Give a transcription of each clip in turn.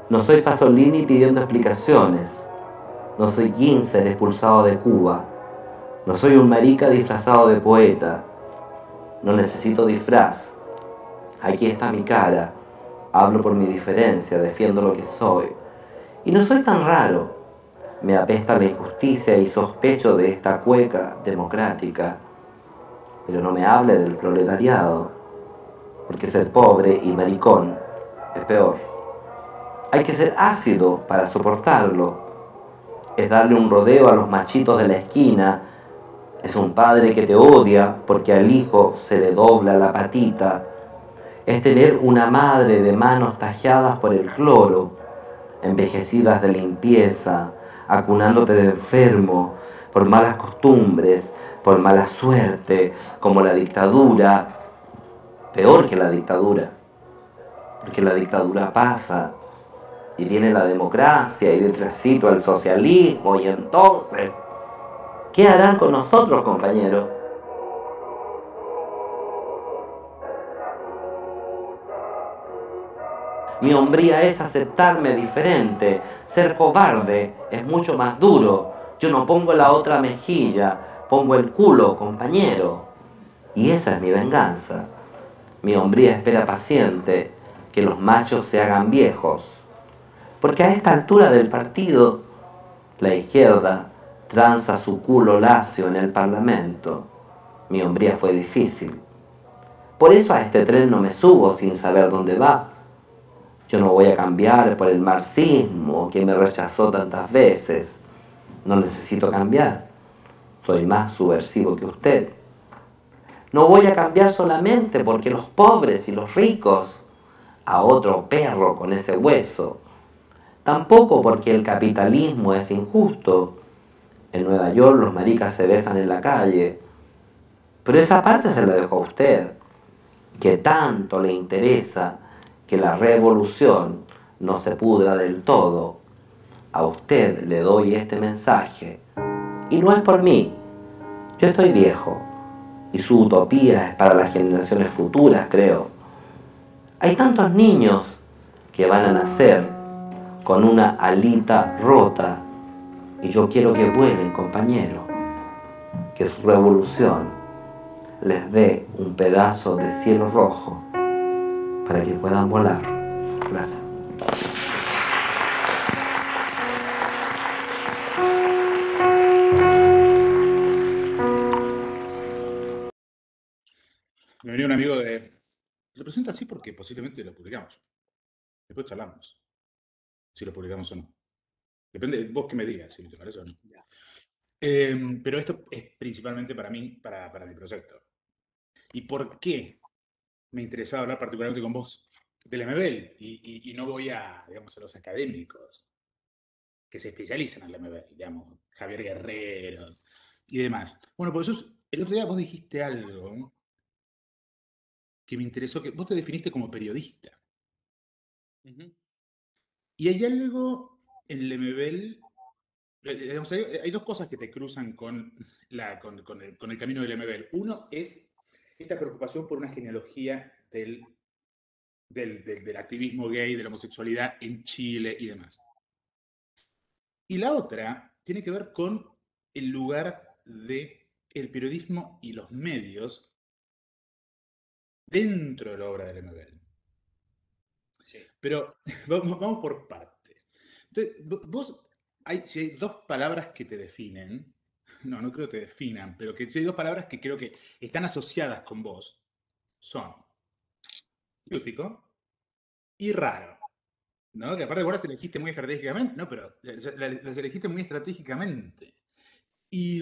No soy Pasolini pidiendo explicaciones. No soy Ginseng expulsado de Cuba. No soy un marica disfrazado de poeta. No necesito disfraz. Aquí está mi cara. Hablo por mi diferencia, defiendo lo que soy. Y no soy tan raro. Me apesta la injusticia y sospecho de esta cueca democrática. Pero no me hable del proletariado, porque ser pobre y maricón es peor. Hay que ser ácido para soportarlo. Es darle un rodeo a los machitos de la esquina. Es un padre que te odia porque al hijo se le dobla la patita. Es tener una madre de manos talladas por el cloro, envejecidas de limpieza, acunándote de enfermo, por malas costumbres, por mala suerte, como la dictadura, peor que la dictadura, porque la dictadura pasa y viene la democracia y detrásito el socialismo y entonces, ¿qué harán con nosotros, compañeros? Mi hombría es aceptarme diferente. Ser cobarde es mucho más duro. Yo no pongo la otra mejilla, pongo el culo, compañero. Y esa es mi venganza. Mi hombría espera paciente que los machos se hagan viejos. Porque a esta altura del partido, la izquierda tranza su culo lacio en el Parlamento. Mi hombría fue difícil. Por eso a este tren no me subo sin saber dónde va. Yo no voy a cambiar por el marxismo que me rechazó tantas veces. No necesito cambiar. Soy más subversivo que usted. No voy a cambiar solamente porque los pobres y los ricos, a otro perro con ese hueso. Tampoco porque el capitalismo es injusto. En Nueva York los maricas se besan en la calle. Pero esa parte se la dejo a usted, que tanto le interesa que la revolución no se pudra del todo. A usted le doy este mensaje. Y no es por mí. Yo estoy viejo. Y su utopía es para las generaciones futuras, creo. Hay tantos niños que van a nacer con una alita rota. Y yo quiero que vuelen, compañero. Que su revolución les dé un pedazo de cielo rojo para que puedan volar. Gracias. Me venía un amigo de... Lo presento así porque posiblemente lo publicamos. Después charlamos. Si lo publicamos o no. Depende de vos que me digas, si te parece o no. Pero esto es principalmente para mí, para mi proyecto. ¿Y por qué me interesaba hablar particularmente con vos del MBL? Y no voy a, digamos, a los académicos que se especializan en el MBL, digamos, Javier Guerrero y demás. Bueno, pues el otro día vos dijiste algo que me interesó, que vos te definiste como periodista. Y hay algo en el MBL, digamos, hay dos cosas que te cruzan con el camino del MBL. Uno es esta preocupación por una genealogía del activismo gay, de la homosexualidad en Chile y demás. Y la otra tiene que ver con el lugar del periodismo y los medios dentro de la obra del MBL. Sí. Pero vamos por partes. Entonces, si hay dos palabras que te definen, no creo que te definan, pero que si hay dos palabras que creo que están asociadas con vos, son ciútico y raro. ¿No? Que aparte vos las elegiste muy estratégicamente, no, pero las elegiste muy estratégicamente. Y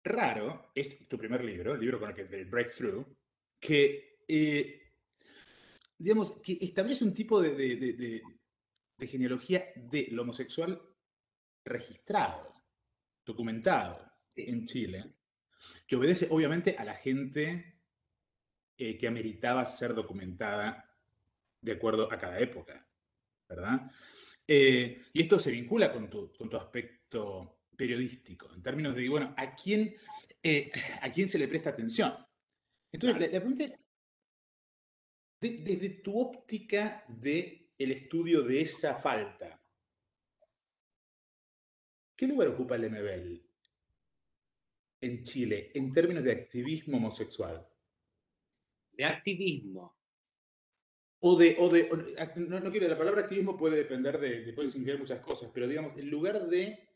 raro es tu primer libro, el libro con el que del Breakthrough, que digamos, que establece un tipo de genealogía de lo homosexual registrado, documentado Sí. en Chile, que obedece obviamente a la gente que ameritaba ser documentada de acuerdo a cada época, ¿verdad? Y esto se vincula con tu aspecto periodístico, en términos de, bueno, ¿a quién se le presta atención? Entonces, Claro. la pregunta es, desde tu óptica de el estudio de esa falta. ¿Qué lugar ocupa el MBL en Chile en términos de activismo homosexual? De activismo. No quiero, la palabra activismo puede depender puede significar muchas cosas, pero digamos, en lugar de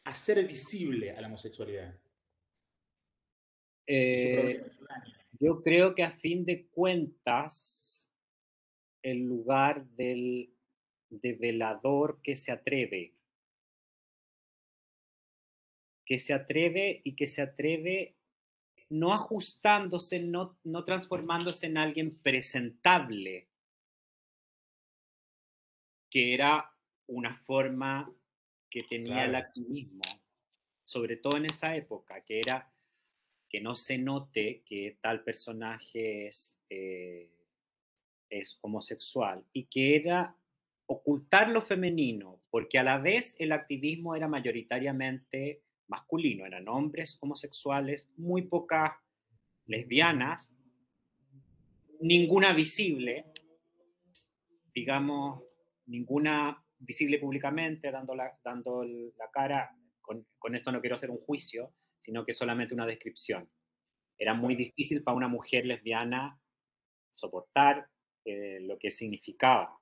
hacer visible a la homosexualidad y su problema, su daño. Yo creo que a fin de cuentas, el lugar del develador que se atreve y que se atreve no ajustándose, no transformándose en alguien presentable, que era una forma que tenía el Claro. activismo, sobre todo en esa época, que era que no se note que tal personaje es homosexual y que era ocultar lo femenino, porque a la vez el activismo era mayoritariamente masculino, eran hombres homosexuales, muy pocas lesbianas, ninguna visible, digamos, ninguna visible públicamente, dando la cara. Con esto no quiero hacer un juicio, sino que solamente una descripción. Era muy difícil para una mujer lesbiana soportar lo que significaba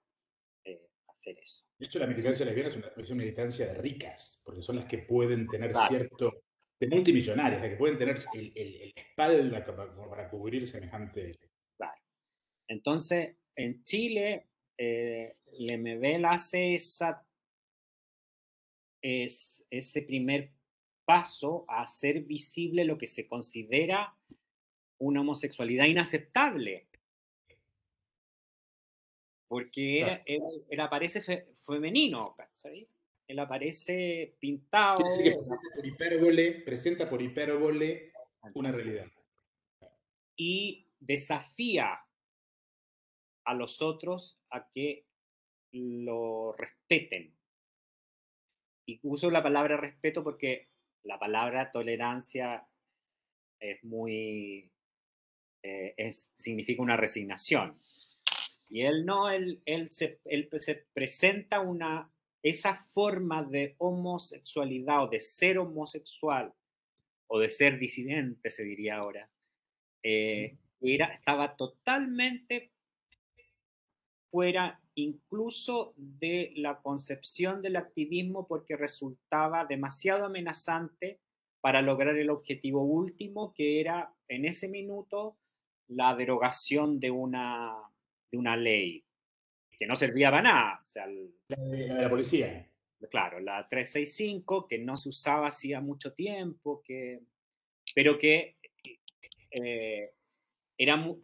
hacer eso. De hecho, la militancia lesbiana es una militancia de ricas, porque son las que pueden tener Claro, de multimillonarias, las que pueden tener el espalda como para cubrir semejante. claro. Entonces, en Chile, Lemebel hace ese primer paso a hacer visible lo que se considera una homosexualidad inaceptable, porque Claro. él aparece femenino, ¿cachai? Él aparece Quiere decir que pintado presenta por hipérbole una realidad. y desafía a los otros a que lo respeten. Y uso la palabra respeto porque la palabra tolerancia es muy, significa una resignación. Y él no, él se presenta esa forma de homosexualidad o de ser homosexual o de ser disidente, se diría ahora, estaba totalmente fuera incluso de la concepción del activismo porque resultaba demasiado amenazante para lograr el objetivo último, que era en ese minuto la derogación de una ley que no servía para nada. O sea, La de la policía. claro, la 365, que no se usaba hacía mucho tiempo, pero que eh,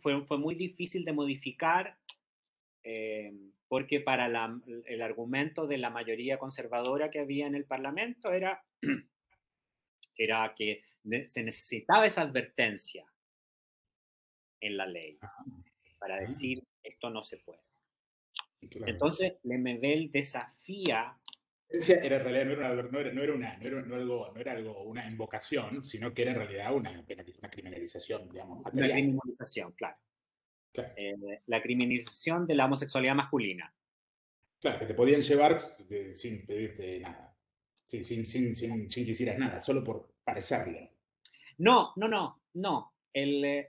fue muy difícil de modificar porque para el argumento de la mayoría conservadora que había en el Parlamento era que se necesitaba esa advertencia en la ley para decir esto no se puede. Claro. Entonces, Lemebel desafía. Era en realidad no era algo, una invocación, sino que era en realidad una criminalización, digamos, Una material. criminalización, claro. Claro. La criminalización de la homosexualidad masculina. Claro, que te podían llevar sin pedirte nada, sin que hicieras nada, solo por parecerlo. No, no, no, no.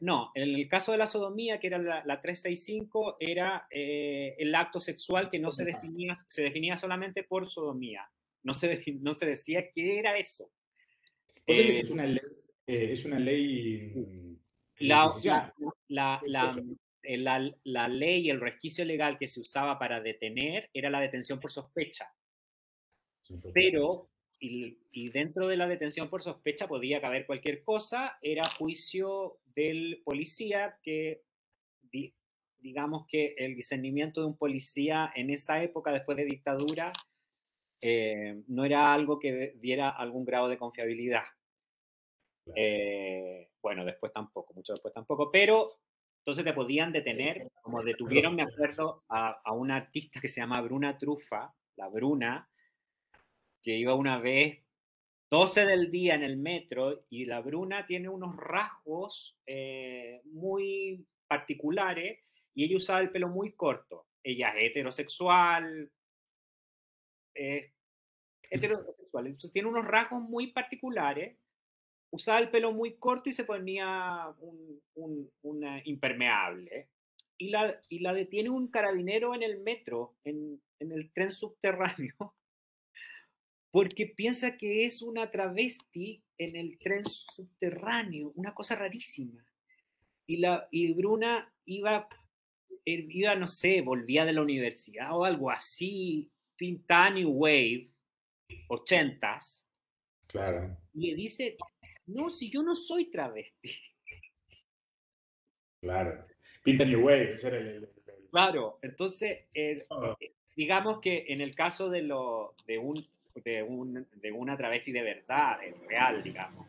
No, en el caso de la sodomía, que era la 365, era el acto sexual que no se definía solamente por sodomía. No se decía qué era eso. O sea que Eh, eso es una ley de la, Inquisición. la, la, 18. la ley, el resquicio legal que se usaba para detener era la detención por sospecha. Pero, y dentro de la detención por sospecha podía caber cualquier cosa, era juicio del policía que, digamos que el discernimiento de un policía en esa época, después de dictadura, no era algo que diera algún grado de confiabilidad. Bueno, después tampoco, mucho después tampoco, pero entonces te podían detener, como detuvieron, me acuerdo, a una artista que se llama Bruna Trufa, la Bruna, que iba una vez 12 del día en el metro y la Bruna tiene unos rasgos muy particulares y ella usaba el pelo muy corto. ella es heterosexual, entonces tiene unos rasgos muy particulares, usaba el pelo muy corto y se ponía una impermeable. Y la detiene un carabinero en el metro, en el tren subterráneo, porque piensa que es una travesti en el tren subterráneo, una cosa rarísima. Y Bruna iba, no sé, volvía de la universidad o algo así, pinta New Wave, 80s, Claro, y le dice, no, si yo no soy travesti. claro. Pinta New Wave, ese era Claro, entonces, oh, digamos que en el caso de una travesti de verdad, real, digamos,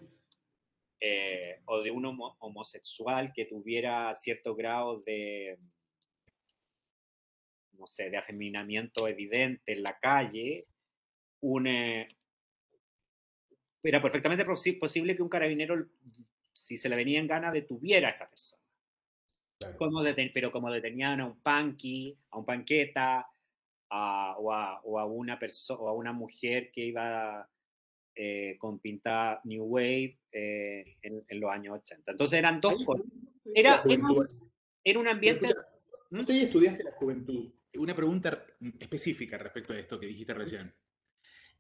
o de un homosexual que tuviera cierto grado de, no sé, de afeminamiento evidente en la calle, un, era perfectamente posible que un carabinero, si se le venía en gana, detuviera a esa persona. claro. Pero como detenían a un punky, a un panqueta, o a una mujer que iba con pinta New Wave en los años 80. Entonces eran dos Ahí cosas. estudiaste la Era, era, juventud. un, era un Pero ambiente. escucha, ¿Mm? vos ahí estudiaste la juventud. Una pregunta específica respecto a esto que dijiste recién.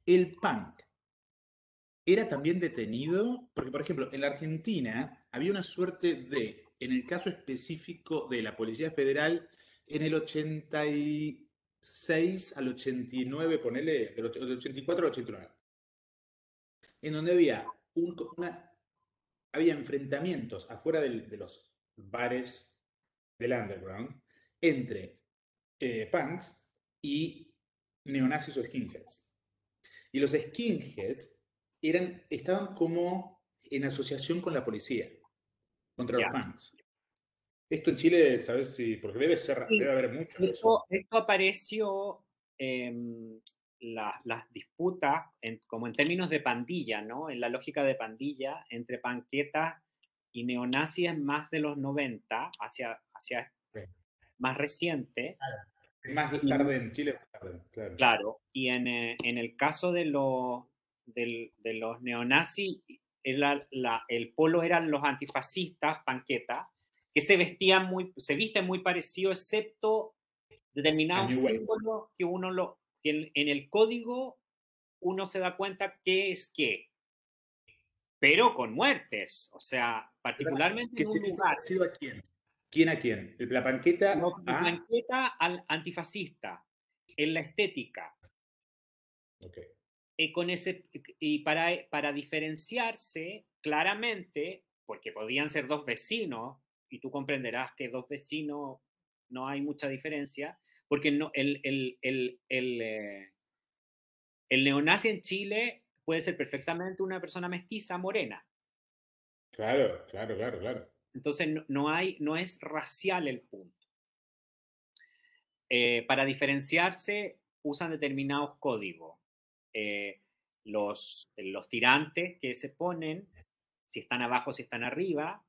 ¿El punk era también detenido? Porque, por ejemplo, en la Argentina había una suerte de, en el caso específico de la Policía Federal, en el 86 al 89, ponele, del 84 al 89, en donde había enfrentamientos afuera de los bares del underground entre punks y neonazis o skinheads. Y los skinheads estaban como en asociación con la policía contra los Ya. punks. Esto en Chile, ¿sabes si? Porque Sí, debe haber mucho de eso. esto apareció, las disputas, como en términos de pandilla, ¿no? En la lógica de pandilla entre panquetas y neonazis más de los 90, hacia Sí. más reciente. Más Y, tarde en Chile, más tarde, claro. claro, y en el caso de los neonazis, el polo eran los antifascistas, panquetas, que se visten muy parecido, excepto Al determinados New Wave. símbolos que en el código uno se da cuenta qué es qué, pero con muertes, o sea, particularmente ¿Qué en un sería lugar, parecido a quién? ¿Quién a quién? La panqueta de a. panqueta al antifascista, en la estética, Ok. con ese, y para diferenciarse claramente, porque podían ser dos vecinos, y tú comprenderás que dos vecinos no hay mucha diferencia, porque no, el neonazi en Chile puede ser perfectamente una persona mestiza morena. Claro, claro, claro, claro. Entonces no es racial el punto. Para diferenciarse usan determinados códigos. Eh, los tirantes que se ponen, si están abajo, si están arriba,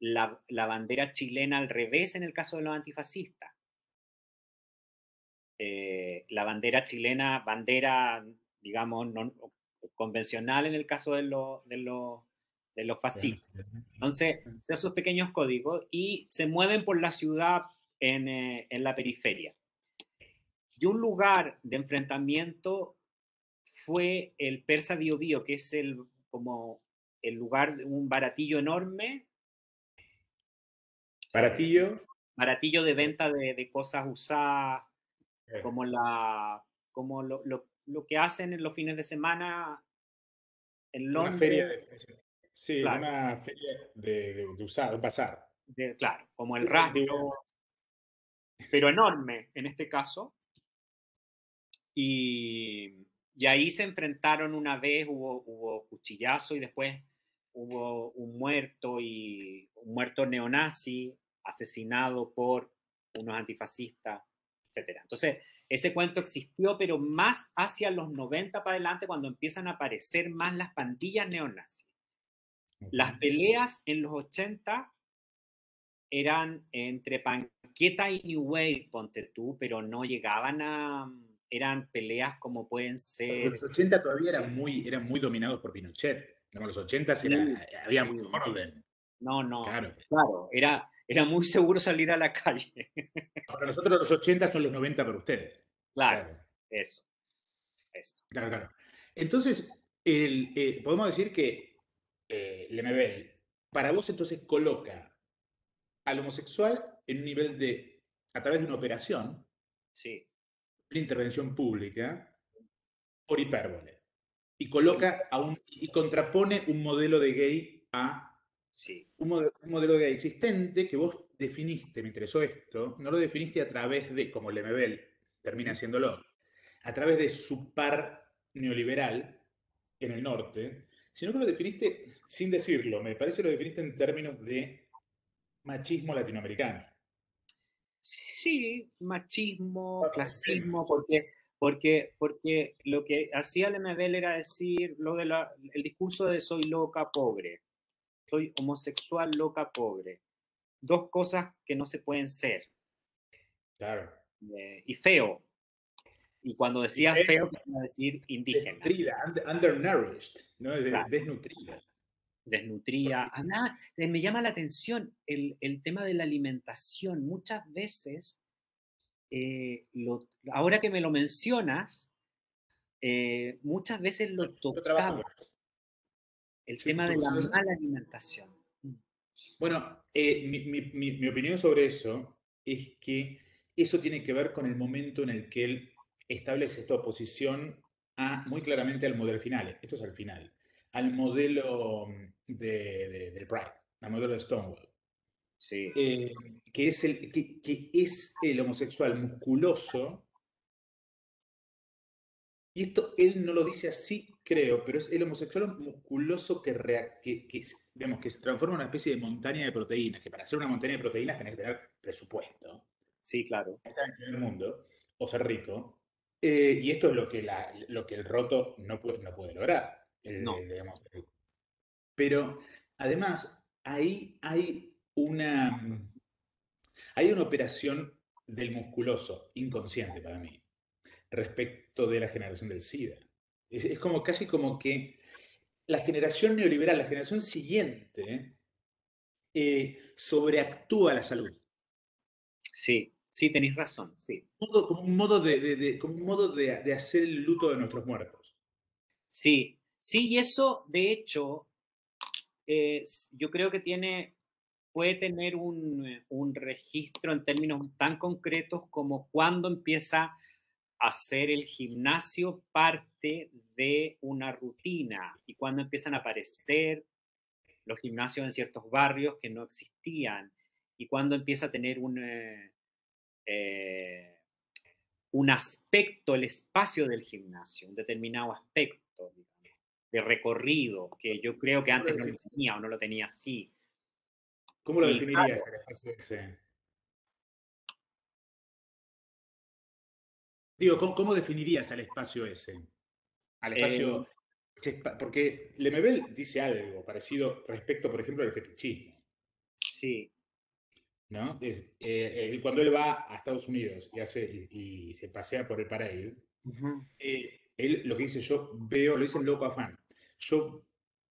la bandera chilena al revés en el caso de los antifascistas. La bandera chilena, bandera, digamos, convencional en el caso de los fascistas. Entonces, esos pequeños códigos y se mueven por la ciudad en la periferia. Y un lugar de enfrentamiento fue el Persa Bio Bio, que es como el lugar, un baratillo enorme, eh, Baratillo. baratillo de venta de cosas usadas, eh, como, como lo que hacen en los fines de semana en Una feria Londres, de. Sí, claro, una feria de usar, bazar. claro, como el Es de antigüedad. rastro, pero enorme en este caso. Y ahí se enfrentaron una vez, hubo cuchillazo y después hubo un muerto neonazi asesinado por unos antifascistas, etcétera. Entonces, ese cuento existió, pero más hacia los 90 para adelante, cuando empiezan a aparecer más las pandillas neonazis. Ok. Las peleas en los 80 eran entre Panqueta y New Wave, ponte tú, pero no llegaban a... Eran peleas como pueden ser... Los 80 todavía eran muy dominados por Pinochet. No, los 80 Sí, había mucho sí. orden. No, no, Claro. claro, era muy seguro salir a la calle. Para nosotros los 80 son los 90 para ustedes. Claro, Claro, eso. claro, claro. Entonces, podemos decir que Lemebel, para vos entonces coloca al homosexual en un nivel de, a través de una operación, Sí, una intervención pública, por hipérbole. Y por- coloca y contrapone un modelo de gay a sí, un modelo gay existente que vos definiste, me interesó esto, no lo definiste a través de, como Lemebel termina haciéndolo, a través de su par neoliberal en el norte, sino que lo definiste sin decirlo, me parece que lo definiste en términos de machismo latinoamericano. sí, machismo, Vamos, clasismo, porque lo que hacía Lemebel era decir el discurso de soy loca, pobre, soy homosexual, loca, pobre. Dos cosas que no se pueden ser. claro. Y feo. Y cuando Y decía feo, quería decir indígena. desnutrida, undernourished, ¿no? Claro, Desnutrida. desnutría. Porque, Me llama la atención el tema de la alimentación. Muchas veces, ahora que me lo mencionas, muchas veces lo yo trabajo tocaba, con eso. el Sí, tema de la ¿sabes? mala alimentación. Bueno, mi opinión sobre eso es que eso tiene que ver con el momento en el que él establece esta oposición muy claramente al modelo final, esto es al final, al modelo del Pride, al modelo de Stonewall, Sí, eh, que es el homosexual musculoso, y esto él no lo dice así, creo, pero es el homosexual musculoso digamos, que se transforma en una especie de montaña de proteínas, que para hacer una montaña de proteínas tenés que tener presupuesto, sí, claro. estar en el primer mundo, o ser rico, y esto es lo que el roto no puede lograr, No, digamos. Pero además, ahí hay una operación del musculoso inconsciente para mí respecto de la generación del SIDA. Es como casi como que la generación neoliberal, la generación siguiente, sobreactúa la salud. sí, sí, tenéis razón, sí. Como un modo como un modo de hacer el luto de nuestros muertos. Sí, sí, y eso, de hecho, yo creo que puede tener un registro en términos tan concretos como cuando empieza a hacer el gimnasio parte de una rutina y cuando empiezan a aparecer los gimnasios en ciertos barrios que no existían y cuando empieza a tener eh, un aspecto, el espacio del gimnasio, un determinado aspecto, digamos, de recorrido, que yo creo que ¿Cómo lo antes no lo definirías? tenía o no lo tenía así. ¿Cómo lo Y definirías el espacio ese? Digo, ¿cómo definirías al espacio ese? Al eh, espacio. Porque Lemebel dice algo parecido respecto, por ejemplo, al fetichismo. sí, ¿No? Cuando él va a Estados Unidos y se pasea por el Parade, ujú, él lo que dice, yo veo, lo dice el loco afán. Yo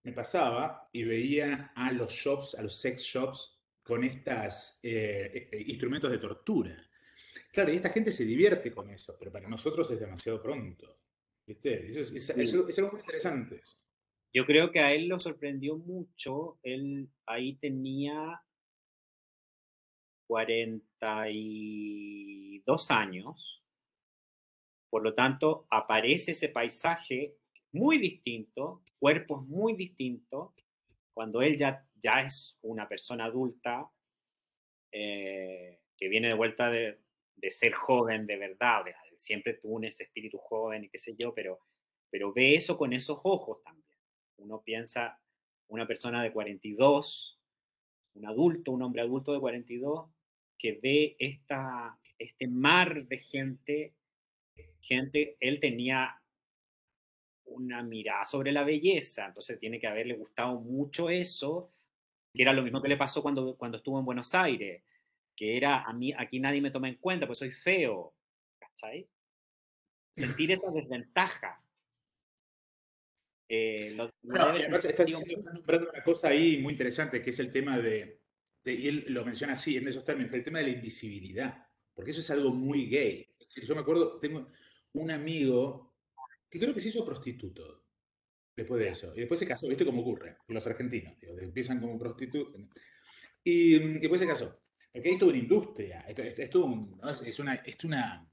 me pasaba y veía a los shops, a los sex shops, con estos instrumentos de tortura. Claro, y esta gente se divierte con eso, pero para nosotros es demasiado pronto. ¿Viste? Eso sí. es algo muy interesante. Eso. Yo creo que a él lo sorprendió mucho. Él ahí tenía 42 años, por lo tanto aparece ese paisaje muy distinto, cuerpos muy distintos, cuando él ya es una persona adulta que viene de vuelta de ser joven de verdad, siempre tuvo ese espíritu joven y qué sé yo, pero ve eso con esos ojos también. Uno piensa, una persona de 42, un adulto, un hombre adulto de 42, que ve este mar de gente, él tenía una mirada sobre la belleza, entonces tiene que haberle gustado mucho eso que era lo mismo que le pasó cuando estuvo en Buenos Aires, que era, a mí aquí nadie me toma en cuenta, pues soy feo, ¿cachai? Sentir esa desventaja. Lo Bueno, debe y además sentir estás nombrando una cosa ahí muy interesante, que es el tema y él lo menciona así, en esos términos, el tema de la invisibilidad, porque eso es algo muy Sí, gay. Yo me acuerdo, tengo un amigo que creo que se hizo prostituto después de ya. eso, y después se casó, ¿viste cómo ocurre? Los argentinos, digo, empiezan como prostitutos, y después se casó. Porque hay toda una industria, ¿no? Es una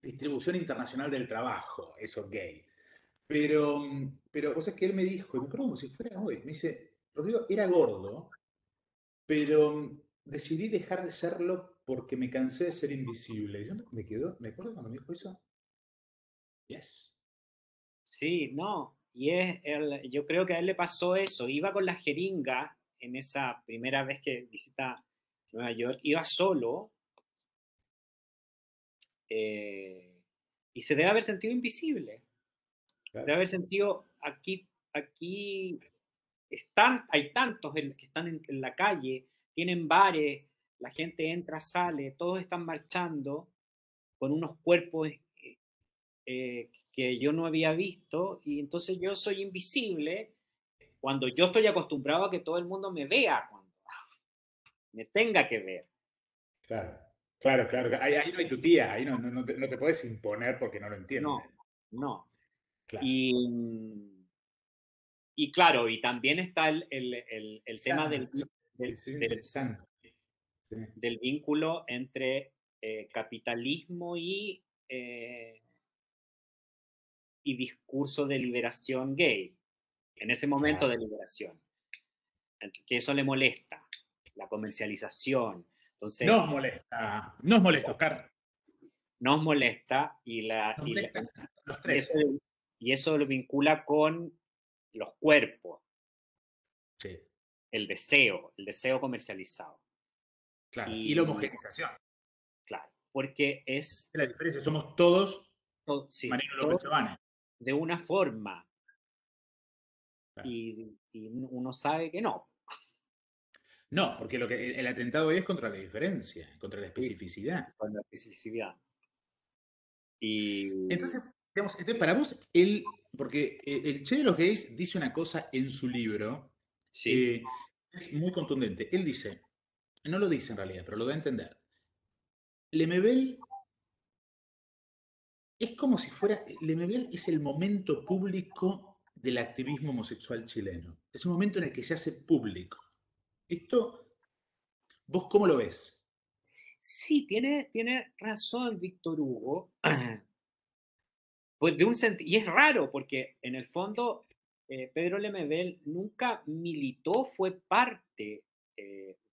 distribución internacional del trabajo, eso gay. Pero vos es que él me dijo, y me acuerdo como si fuera hoy, me dice, Rodrigo, era gordo, pero decidí dejar de serlo porque me cansé de ser invisible. Y yo me acuerdo cuando me dijo eso, yes. Sí, no, y yo creo que a él le pasó eso, iba con la jeringa en esa primera vez que visita Nueva York, iba solo eh, y se debe haber sentido invisible, se debe Claro. haber sentido aquí hay tantos que están en la calle, tienen bares, la gente entra, sale, todos están marchando con unos cuerpos que yo no había visto y entonces yo soy invisible cuando yo estoy acostumbrado a que todo el mundo me vea, cuando me tenga que ver. Claro, claro, claro. Ahí no hay tu tía, ahí no te puedes imponer porque no lo No, entienden. no. Claro. Y, y claro, y también está el tema Interesante. del, Sí, es del, interesante. Sí, del vínculo entre capitalismo y discurso de liberación gay, en ese momento claro. de liberación, que eso le molesta, la comercialización. Entonces, Nos molesta, Oscar. nos molesta Nos molesta los y, eso, tres. y eso lo vincula con los cuerpos, Sí, el deseo comercializado. claro. Y la Y homogenización. claro, porque es, La diferencia, somos todos sí, Marino todo López Giovanni. de una forma Claro. y uno sabe que no. No, porque el atentado es contra la diferencia, contra la Sí, especificidad. con la especificidad. Y Entonces, para vos, porque el Che de los Gays dice una cosa en su libro, sí, eh, es muy contundente. Él dice, no lo dice en realidad, pero lo da a entender. Lemebel es como si fuera, Lemebel es el momento público del activismo homosexual chileno. Es un momento en el que se hace público. Esto, ¿vos cómo lo ves? sí, tiene razón Víctor Hugo. Pues y es raro porque en el fondo Pedro Lemebel nunca militó, fue parte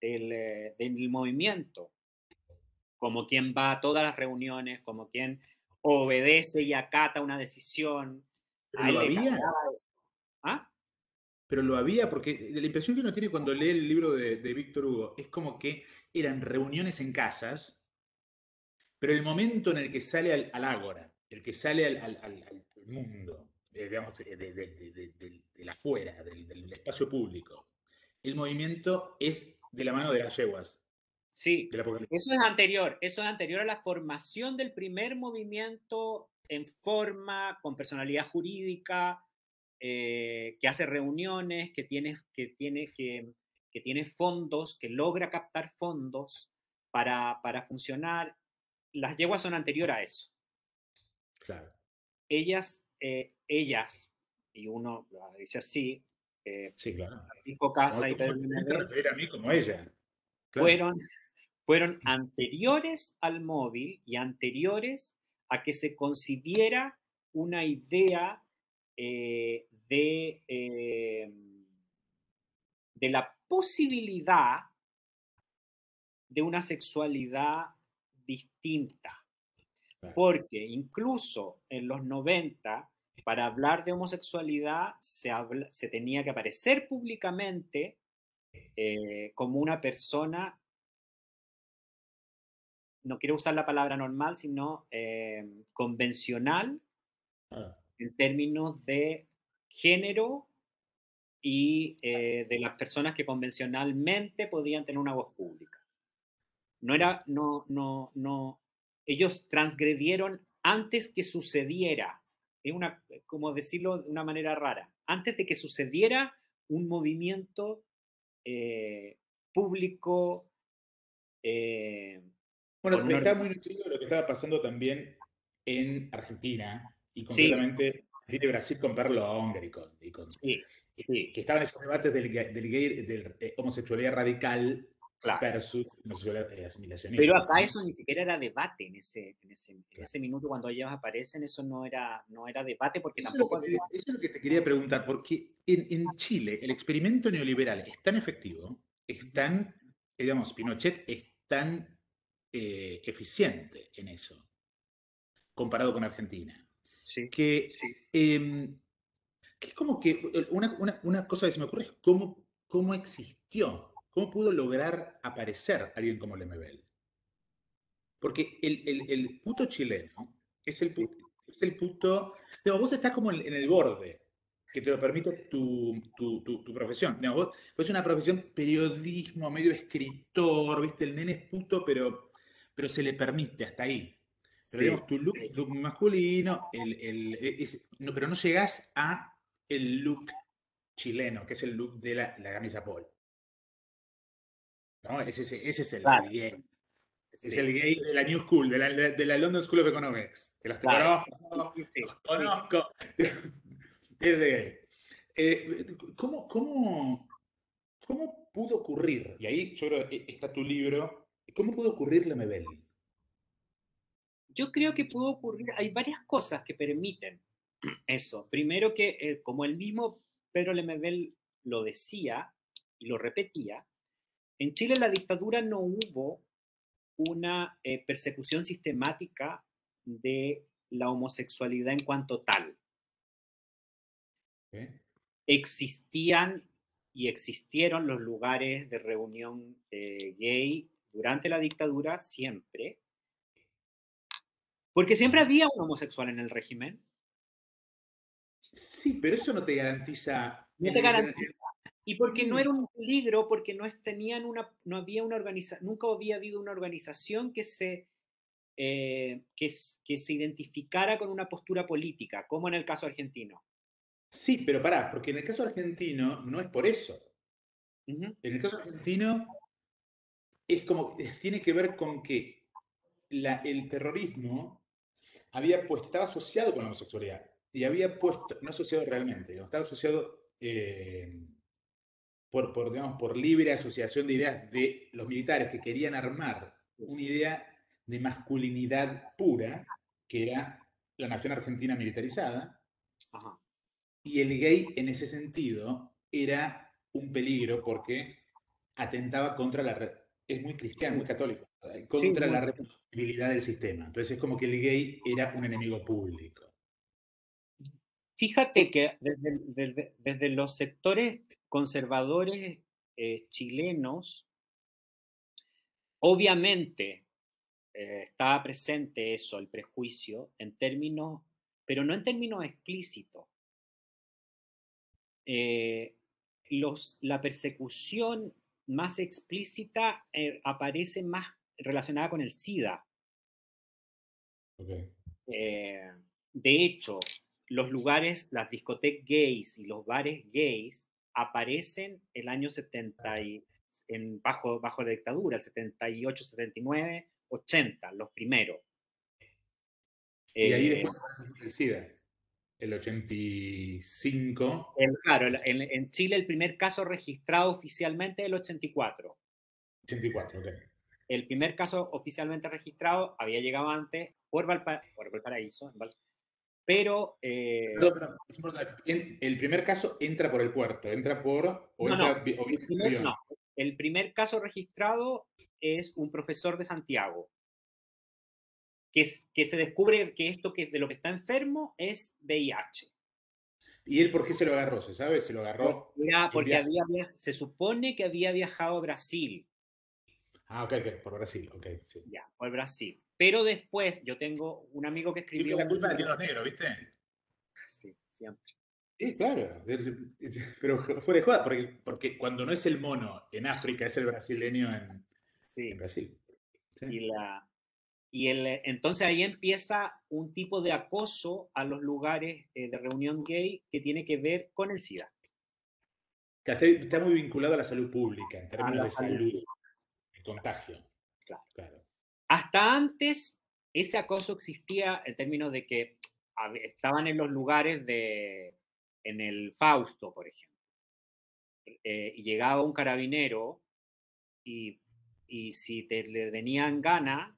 del movimiento, como quien va a todas las reuniones, como quien obedece y acata una decisión. Pero A él lo le había, cargaba eso. ¿Ah? pero lo había, porque la impresión que uno tiene cuando lee el libro de Víctor Hugo es como que eran reuniones en casas, pero el momento en el que sale al ágora, el que sale al mundo, digamos, del afuera, del espacio público, el movimiento es de la mano de las yeguas, Sí, del apocalipsis. eso es anterior a la formación del primer movimiento en forma, con personalidad jurídica, que hace reuniones, que tiene fondos, que logra captar fondos para funcionar. Las yeguas son anterior a eso. Claro. Ellas, y uno lo dice así, Sí, claro. Francisco Como Casa y tú me Pedro tenés que Lemebel, referir a mí como ella. Claro. fueron fueron anteriores al móvil y anteriores a que se concibiera una idea de la posibilidad de una sexualidad distinta. Claro. Porque incluso en los 90, para hablar de homosexualidad, se tenía que aparecer públicamente como una persona, no quiero usar la palabra normal, sino convencional Claro. en términos de género y de las personas que convencionalmente podían tener una voz pública. No era, no, ellos transgredieron antes que sucediera. Es una, como decirlo de una manera rara, antes de que sucediera un movimiento público Bueno, con me estaba norma. muy nutrido de lo que estaba pasando también en Argentina, y Sí, concretamente Argentina y Brasil con Perlo Ongar sí, sí, que estaban esos debates del homosexualidad radical claro. versus homosexualidad Pero asimilacionista, acá ¿no? eso ni siquiera era debate en ese minuto cuando ellos aparecen, eso no era debate porque Eso es lo tampoco que había. eso es lo que te quería preguntar, porque en Chile el experimento neoliberal es tan efectivo, es tan, digamos, Pinochet es tan eficiente en eso, comparado con Argentina, Sí, que, em, que es como que una cosa que se me ocurre es cómo existió, cómo pudo lograr aparecer alguien como Lemebel. Porque el puto chileno sí, es el puto. Digo, vos estás como en el borde que te lo permite tu profesión. Digo, vos es una profesión periodismo, medio escritor, ¿viste? El nene es puto, pero se le permite hasta ahí. Pero sí, digamos, tu look es look masculino, no, pero no llegás a el look chileno, que es el look de la camisa polo. ¿No? Ese es el claro, gay. Es sí, el gay de la New School, de la London School of Economics. Que los te claro. conozco, Sí, sí, los sí. conozco. Es de gay. ¿Cómo pudo ocurrir? Y ahí yo creo que está tu libro. ¿Cómo pudo ocurrir Lemebel? Yo creo que puede ocurrir, hay varias cosas que permiten eso. Primero que, como el mismo Pedro Lemebel lo decía y lo repetía, en Chile en la dictadura no hubo una persecución sistemática de la homosexualidad en cuanto tal. ¿Eh? Existían y existieron los lugares de reunión gay durante la dictadura siempre, porque siempre Ajá. había un homosexual en el régimen. Sí, pero eso no te garantiza. No te garantiza. Y porque no era un peligro, porque tenían no había una organización, nunca había habido una organización que se identificara con una postura política, como en el caso argentino. Sí, pero pará, porque en el caso argentino no es por eso. Ujú. En el caso argentino es como, tiene que ver con que el terrorismo estaba asociado con la homosexualidad y había puesto, no asociado realmente, digamos, estaba asociado digamos, por libre asociación de ideas de los militares que querían armar una idea de masculinidad pura, que era la nación argentina militarizada, Ajá. y el gay en ese sentido era un peligro porque atentaba contra es muy cristiano, muy Sí, católico, sí, contra muy la bien. reproducibilidad del sistema. Entonces es como que el gay era un enemigo público. Fíjate que desde los sectores conservadores chilenos, obviamente estaba presente eso, el prejuicio, en términos, pero no en términos explícitos. Eh, la persecución más explícita aparece más relacionada con el SIDA. Okay. Eh, de hecho, los lugares, las discotecas gays y los bares gays aparecen el año 70 bajo la dictadura, el 78, 79, 80, los primeros. Y ahí Eh, después aparece el SIDA, el 85, claro, en Chile el primer caso registrado oficialmente es el 84. 84, ok. El primer caso oficialmente registrado había llegado antes por Valparaíso, pero Perdón, perdón, es importante. El primer caso entra por el puerto, o no, no, entra o viene en no. avión. El primer caso registrado es un profesor de Santiago, que se descubre que esto que de lo que está enfermo es VIH. ¿Y él por qué se lo agarró? ¿Se sabe? Se lo agarró en un Porque viaje. se supone que había viajado a Brasil, Ah, ok, ok, por Brasil, ok, sí. ya, por Brasil. Pero después yo tengo un amigo que Siempre escribió la un culpa la libro, tienen los negros, ¿viste? sí, siempre. Sí, claro. Pero fuera de joda, porque cuando no es el mono en África, es el brasileño en Sí. Brasil. Sí. Entonces ahí empieza un tipo de acoso a los lugares de reunión gay que tiene que ver con el SIDA. Está muy vinculado a la salud pública, en A términos la de salud salud, pública, de contagio. claro. Claro. Hasta antes, ese acoso existía en términos de que estaban en los lugares en el Fausto, por ejemplo, y llegaba un carabinero y, y si le tenían gana,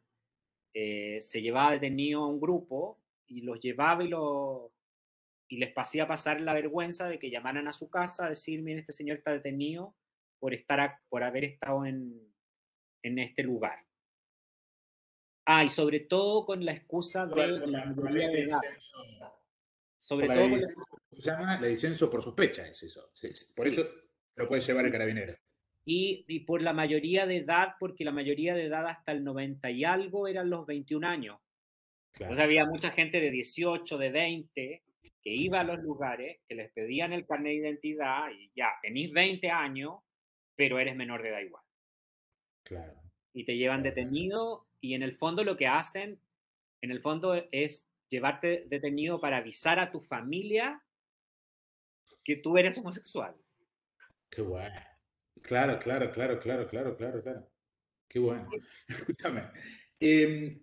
se llevaba detenido a un grupo y los llevaba y les hacía pasar la vergüenza de que llamaran a su casa a decir, miren, este señor está detenido por haber estado en este lugar. Ah, y sobre todo con la excusa de la Por la mayoría ley de de edad. censo, por Sobre la todo ley, con la... se llama la de censo por sospecha, es eso. Por Sí, eso lo puede llevar el sí. carabinero. Y por la mayoría de edad, porque la mayoría de edad hasta el 90 y algo eran los 21 años. Entonces Claro. había mucha gente de 18, de 20, que iba a los lugares, que les pedían el carnet de identidad y ya, tenís 20 años, pero eres menor de edad igual. Claro. Y te llevan Claro, claro. detenido y en el fondo lo que hacen, en el fondo es llevarte detenido para avisar a tu familia que tú eres homosexual. Qué bueno. Claro, claro, claro, claro, claro, claro, claro. Qué bueno. Escúchame. em,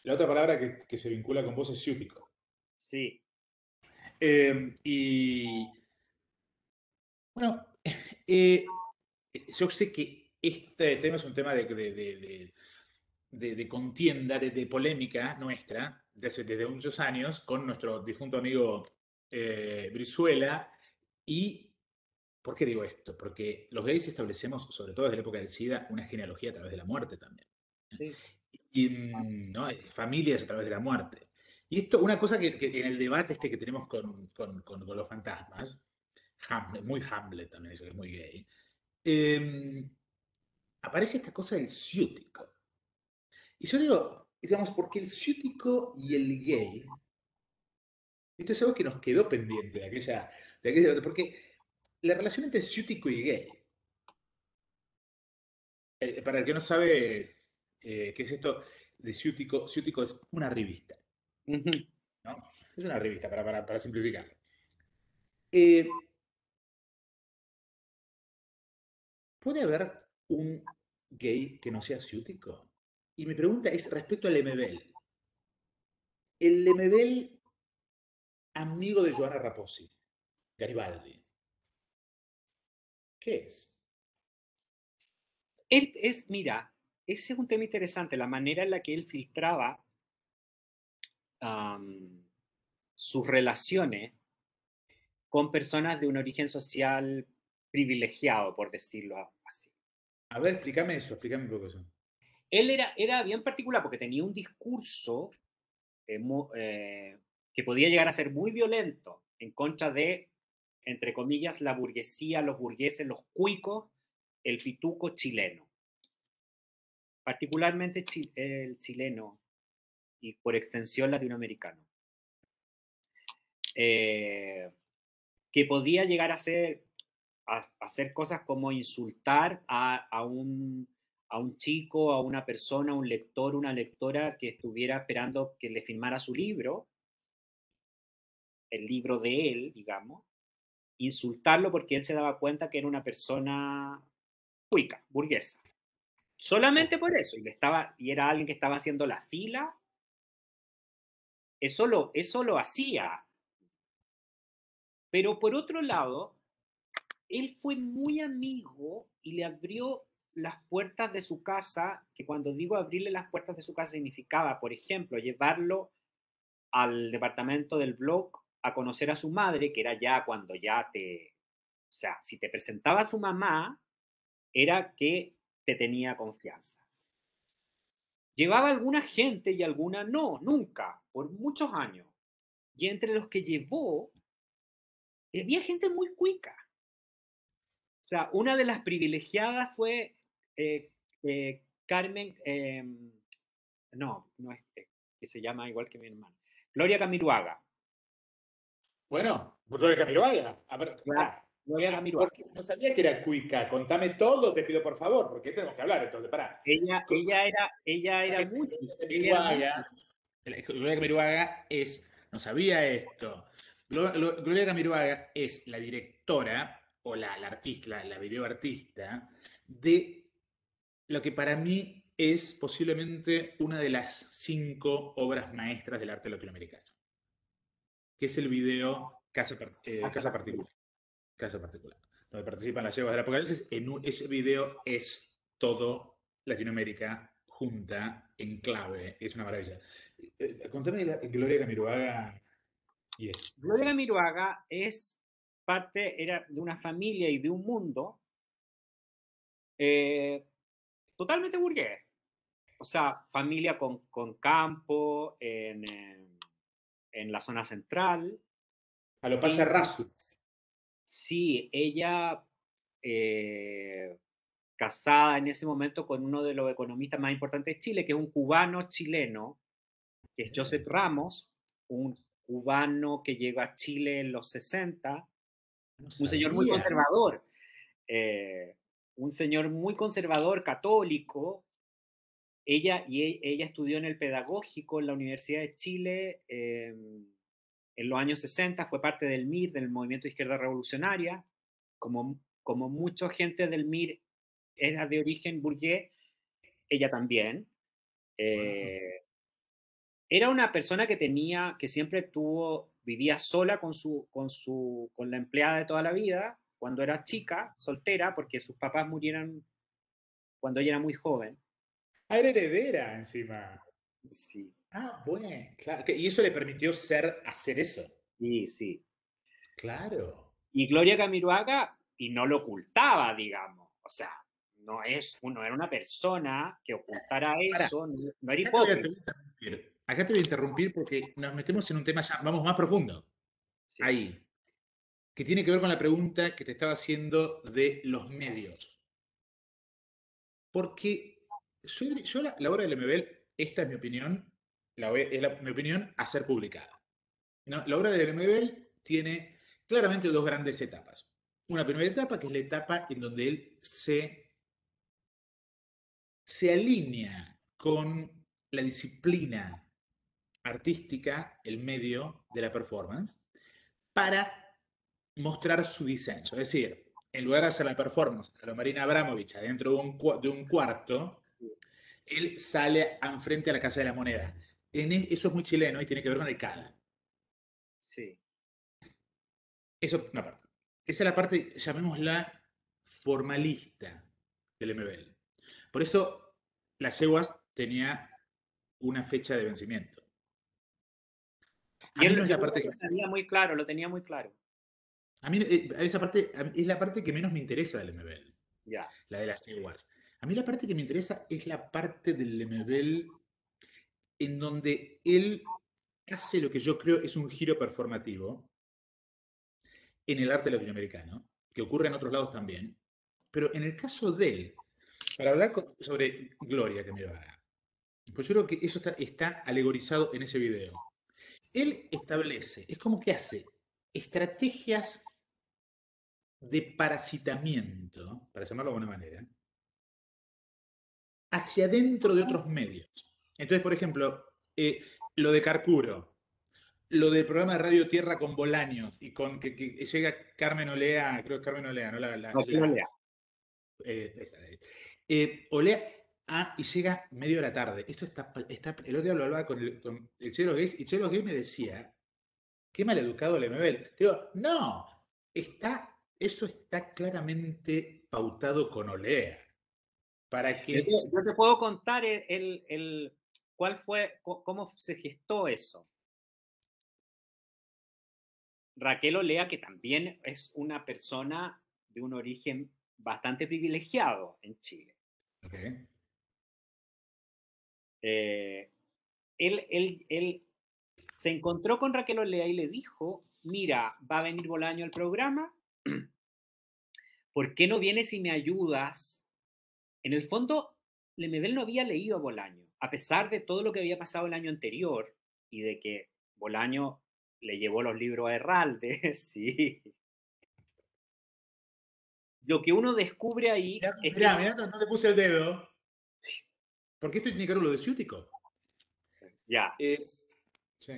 la otra palabra que se vincula con vos es ciútico. Sí. Y bueno, eh, yo sé que este tema es un tema de contienda, de polémica nuestra, desde muchos años, con nuestro difunto amigo Brizuela. ¿Y por qué digo esto? Porque los gays establecemos, sobre todo desde la época del SIDA, una genealogía a través de la muerte también. Sí. Y, ¿no? Familias a través de la muerte. Y esto, una cosa que en el debate este que tenemos con los fantasmas, Hamlet, muy Hamlet también, eso que es muy gay, eh, aparece esta cosa del ciútico. Y yo digo, digamos, porque el ciútico y el gay, esto es algo que nos quedó pendiente de aquella debate, porque la relación entre ciútico y gay, para el que no sabe qué es esto de ciútico, ciútico es una revista, Ujú. ¿no? Es una revista, para simplificarlo. Eh, ¿Puede haber un gay que no sea ciútico? Y mi pregunta es respecto al Lemebel. El Lemebel amigo de Joana Raposi, Garibaldi, ¿qué es? Mira, ese es un tema interesante, la manera en la que él filtraba am, sus relaciones con personas de un origen social privilegiado, por decirlo así. A ver, explícame un poco eso. Él era bien particular porque tenía un discurso que podía llegar a ser muy violento en contra de, entre comillas, la burguesía, los burgueses, los cuicos, el pituco chileno, particularmente el chileno y por extensión latinoamericano, eh, que podía llegar a hacer cosas como insultar a un chico, a una persona, a un lector, una lectora que estuviera esperando que le firmara su libro, el libro de él, digamos, insultarlo porque él se daba cuenta que era una persona cuica, burguesa. Solamente por eso, y era alguien que estaba haciendo la fila, eso lo hacía. Pero por otro lado, él fue muy amigo y le abrió las puertas de su casa, que cuando digo abrirle las puertas de su casa significaba, por ejemplo, llevarlo al departamento del blog a conocer a su madre, que era ya cuando o sea, si te presentaba a su mamá, era que te tenía confianza. Llevaba alguna gente y alguna no, nunca, por muchos años. Y entre los que llevó, había gente muy cuica. O sea, una de las privilegiadas fue eh, Carmen, no es que se llama igual que mi hermana, Gloria Camiruaga. Bueno, Gloria Camiroaga. A ver, Claro, Gloria Camiroaga. porque no sabía que era cuica. Contame todo, te pido por favor, porque tenemos que hablar entonces. Pará. Ella era muy, ella era muy, Gloria Camiroaga es, no sabía esto. Gloria Camiroaga es la directora o la artista, la videoartista de lo que para mí es posiblemente una de las 5 obras maestras del arte latinoamericano, que es el video Casa Particular. Casa Particular, donde participan las yeguas del Apocalipsis. Ese video es todo Latinoamérica junta, en clave, es una maravilla. Contame de Gloria Camiroaga y eso. Gloria Camiroaga era de una familia y de un mundo totalmente burgués. O sea, familia con campo en la zona central. A lo pasa Rasu. Sí, ella casada en ese momento con uno de los economistas más importantes de Chile, que es un cubano chileno, que es Joseph Ramos, un cubano que llegó a Chile en los 60, No un señor muy sabía. conservador, católico. Ella estudió en el Pedagógico en la Universidad de Chile en los años 60, fue parte del MIR, del Movimiento de Izquierda Revolucionaria. Como mucha gente del MIR era de origen burgués, ella también. Era una persona que siempre vivía sola con la empleada de toda la vida, cuando era chica, soltera, porque sus papás murieron cuando ella era muy joven. Ah, era heredera encima. Sí, Ah, bueno, claro. Y eso le permitió hacer eso. sí, sí. Claro. Y Gloria Camiroaga, y no lo ocultaba, digamos. O sea, no era una persona que ocultara Pará, eso, no era acá te voy a hipócrita. interrumpir. Acá te voy a interrumpir porque nos metemos en un tema ya, vamos más profundo. Sí, Ahí. Que tiene que ver con la pregunta que te estaba haciendo de los medios. Porque yo la obra de Lemebel, esta es mi opinión, mi opinión a ser publicada. ¿No? La obra de Lemebel tiene claramente dos grandes etapas. Una primera etapa, que es la etapa en donde él se alinea con la disciplina artística, el medio de la performance, para mostrar su disenso. Es decir, en lugar de hacer la performance a lo Marina Abramovich adentro de un cuarto, él sale enfrente a la Casa de la Moneda. Eso es muy chileno y tiene que ver con el CADA. sí. Eso es una parte. Esa es la parte, llamémosla formalista del MBL. Por eso las yeguas tenía una fecha de vencimiento. A Y mí él, no es yo la creo parte que que lo me sabía interesa. muy claro, lo tenía muy claro. A mí esa parte es la parte que menos me interesa del MBL, Ya. la de las yeguas. A mí la parte que me interesa es la parte del MBL en donde él hace lo que yo creo es un giro performativo en el arte latinoamericano, que ocurre en otros lados también, pero en el caso de él, para hablar sobre Gloria que me va a dar, pues yo creo que eso está alegorizado en ese video. Él establece, es como que hace estrategias de parasitamiento, para llamarlo de alguna manera, hacia dentro de otros medios. Entonces, por ejemplo, lo de Carcuro, lo del programa de Radio Tierra con Bolaños y con que llega Carmen Olea, creo que Carmen Olea, ¿no? No, que lo lea. Esa, Olea, y llega medio de la tarde. Esto el otro día lo hablaba con el Chelo Gays y Chelo Gays me decía, qué maleducado Lemebel. Digo, no, eso está claramente pautado con Olea. Para Yo te, que yo te puedo contar cómo se gestó eso. Raquel Olea, que también es una persona de un origen bastante privilegiado en Chile. okay. Eh, él se encontró con Raquel Olea y le dijo, mira, va a venir Bolaño al programa, ¿por qué no vienes y me ayudas? En el fondo, Lemebel no había leído a Bolaño, a pesar de todo lo que había pasado el año anterior y de que Bolaño Le llevó los libros a Herralde, sí. Lo que uno descubre ahí es que... Mirá, no te puse el dedo. Porque esto tiene que ver con lo de Ciútico. Ya. Sí.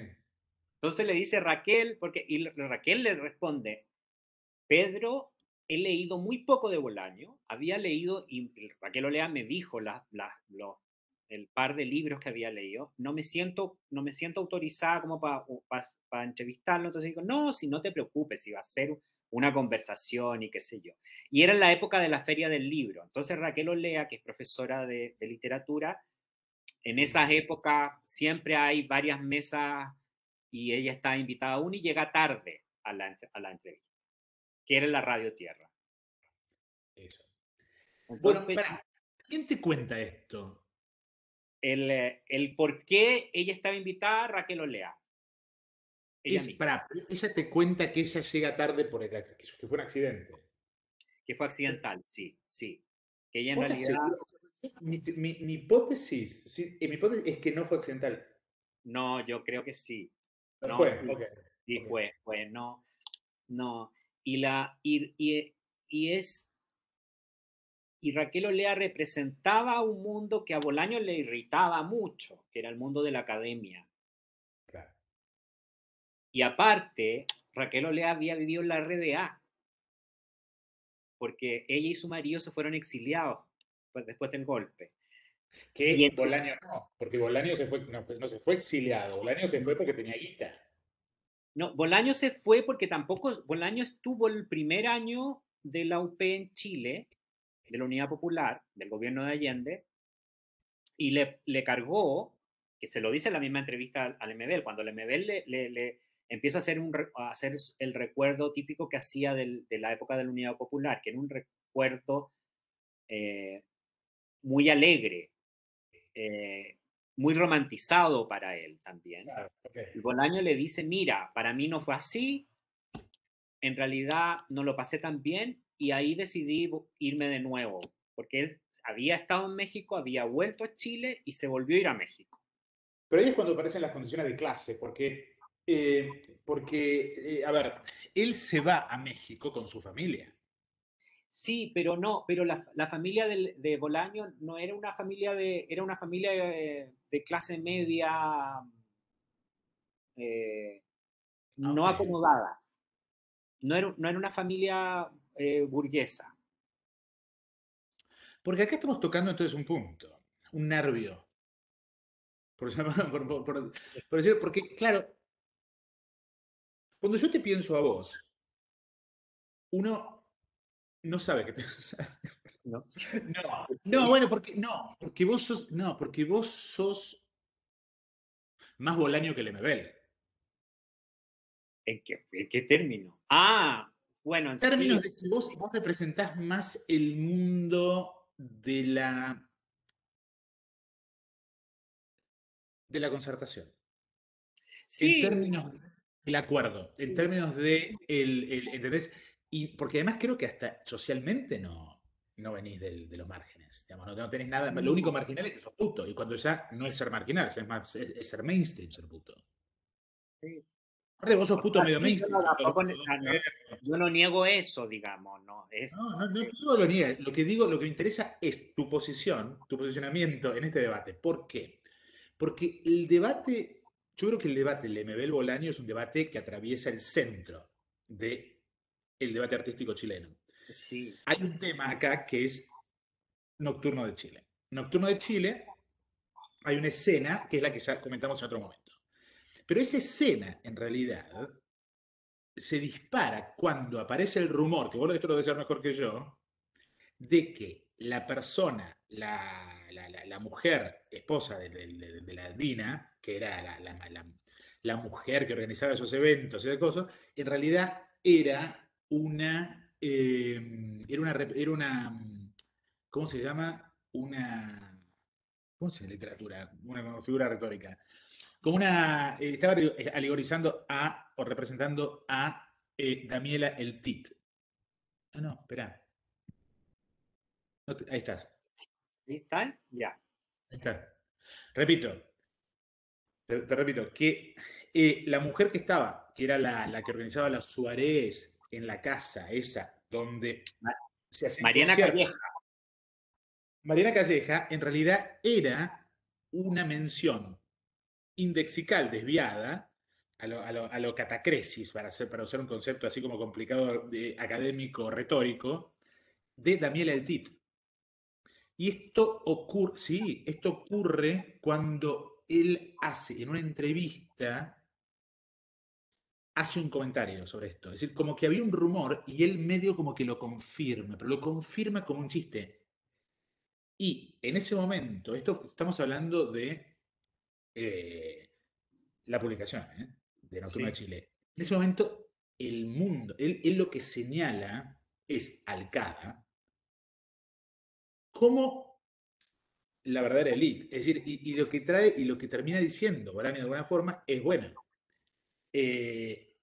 Entonces le dice Raquel, y Raquel le responde, Pedro, he leído muy poco de Bolaño, había leído, y Raquel Olea me dijo el par de libros que había leído, no me siento autorizada como para entrevistarlo, entonces digo, no, si no te preocupes, si va a ser una conversación y qué sé yo. Y era en la época de la Feria del Libro, entonces Raquel Olea, que es profesora de literatura, en esas épocas siempre hay varias mesas y ella está invitada a una y llega tarde a la entrevista, que era en la Radio Tierra. Eso. Bueno, Entonces, ¿quién te cuenta esto? el por qué ella estaba invitada, Raquel Olea. Ella misma. Ella te cuenta que ella llega tarde que fue un accidente. Que fue accidental, sí, sí. Que ella en ¿Vos estás realidad... seguro? Mi hipótesis, sí, mi hipótesis es que no fue accidental. No, yo creo que sí. No No, fue, sí, ok. sí Ok. fue, no, no. Y Raquel Olea representaba un mundo que a Bolaño le irritaba mucho, que era el mundo de la academia. Claro. Y aparte, Raquel Olea había vivido en la RDA, porque ella y su marido se fueron exiliados después del golpe. Y Que Bolaño no, porque Bolaño no se fue exiliado, Bolaño se fue porque tenía guita. no, Bolaño se fue porque tampoco, Bolaño estuvo el primer año de la UP en Chile, de la Unidad Popular, del gobierno de Allende, y le cargó, que se lo dice en la misma entrevista al MBL, cuando el MBL le empieza a hacer el recuerdo típico que hacía de la época de la Unidad Popular, que era un recuerdo eh, muy alegre, muy romantizado para él también. Claro, okay. Y Bolaño le dice, mira, para mí no fue así, en realidad no lo pasé tan bien y ahí decidí irme de nuevo, porque él había estado en México, había vuelto a Chile y se volvió a ir a México. Pero ahí es cuando aparecen las condiciones de clase, a ver, él se va a México con su familia. Sí, pero no, pero la familia de Bolaño no era una familia era una familia de clase media eh, no Okay. acomodada. No era una familia burguesa. Porque acá estamos tocando entonces un punto, un nervio, porque claro, cuando yo te pienso a vos, uno no sabe qué pensar. ¿No? No, bueno, porque vos sos más Bolaño que Lemebel. En qué término? Ah, bueno, En sí, términos de que vos representás más el mundo de la concertación. En sí, términos del acuerdo, en términos de ¿entendés? Y porque además creo que hasta socialmente no venís de los márgenes. Digamos, no tenés nada. Lo único marginal es que sos puto. Y cuando ya no es ser marginal, es ser mainstream ser puto. sí. Aparte, vos sos O puto sea, medio sí, yo mainstream. no, Puto tampoco, gordo, dos yo no niego eso, digamos, ¿no? no te digo lo niegues. Lo que digo, lo que me interesa es tu posición, tu posicionamiento en este debate. ¿Por qué? Porque el debate, yo creo que el debate Lemebel Bolaño es un debate que atraviesa el centro del debate artístico chileno. sí, Hay un tema acá que es Nocturno de Chile. Nocturno de Chile, hay una escena que es la que ya comentamos en otro momento. Pero esa escena, en realidad, se dispara cuando aparece el rumor, que vos esto lo debes saber mejor que yo, de que la persona, la mujer esposa de la Dina, que era la mujer que organizaba esos eventos y de cosas, en realidad era una, ¿cómo se llama? ¿Cómo se llama en literatura? Una figura retórica. Estaba alegorizando o representando a Damiela el Tit. No, espera. Ahí estás. ¿sí están? Ya. Ahí está. Repito, te repito, que La mujer que estaba, que era la que organizaba las soirées en la casa, esa, donde se hacían Mariana conciertos. Calleja. Mariana Calleja, en realidad, era una mención indexical desviada a lo catacresis, para usar un concepto así como complicado, académico, retórico, de Daniel Eltit. Y esto ocurre, sí, esto ocurre cuando él hace en una entrevista, hace un comentario sobre esto. Es decir, como que había un rumor y él medio como que lo confirma, pero lo confirma como un chiste. Y en ese momento, esto estamos hablando de la publicación, de Nocturno de Sí, Chile. En ese momento, el mundo, él lo que señala es Alcada como la verdadera élite. Es decir, y lo que trae y lo que termina diciendo Bolani de alguna forma es buena. Eh,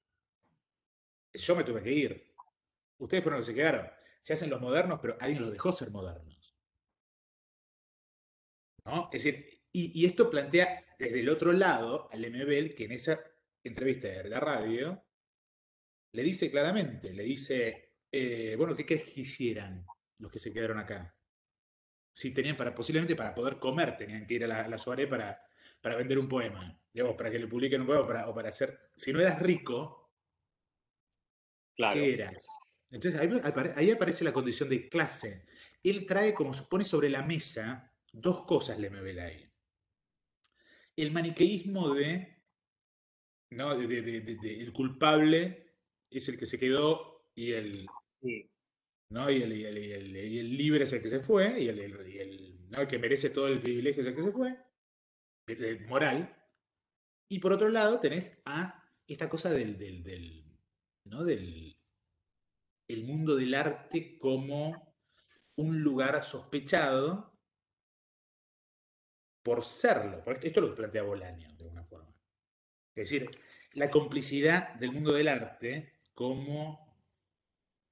yo me tuve que ir. Ustedes fueron los que se quedaron. Se hacen los modernos, pero alguien los dejó ser modernos. ¿No? Es decir, y esto plantea desde el otro lado al MBL que en esa entrevista de la radio le dice claramente, le dice, bueno, ¿qué crees que hicieran los que se quedaron acá? Si tenían posiblemente para poder comer, tenían que ir a la soirée para vender un poema, digamos, para que le publiquen un poema o para hacer, si no eras rico, ¿qué claro. eras? Entonces ahí aparece la condición de clase. Él trae, como se pone sobre la mesa, dos cosas, Lemebel ahí. El maniqueísmo ¿no? El culpable es el que se quedó y Sí. ¿no? Y el libre es el que se fue, ¿no? El que merece todo el privilegio es el que se fue, el moral. Y por otro lado tenés a esta cosa ¿no? El mundo del arte como un lugar sospechado por serlo. Porque esto es lo que plantea Bolaño, de alguna forma. Es decir, la complicidad del mundo del arte como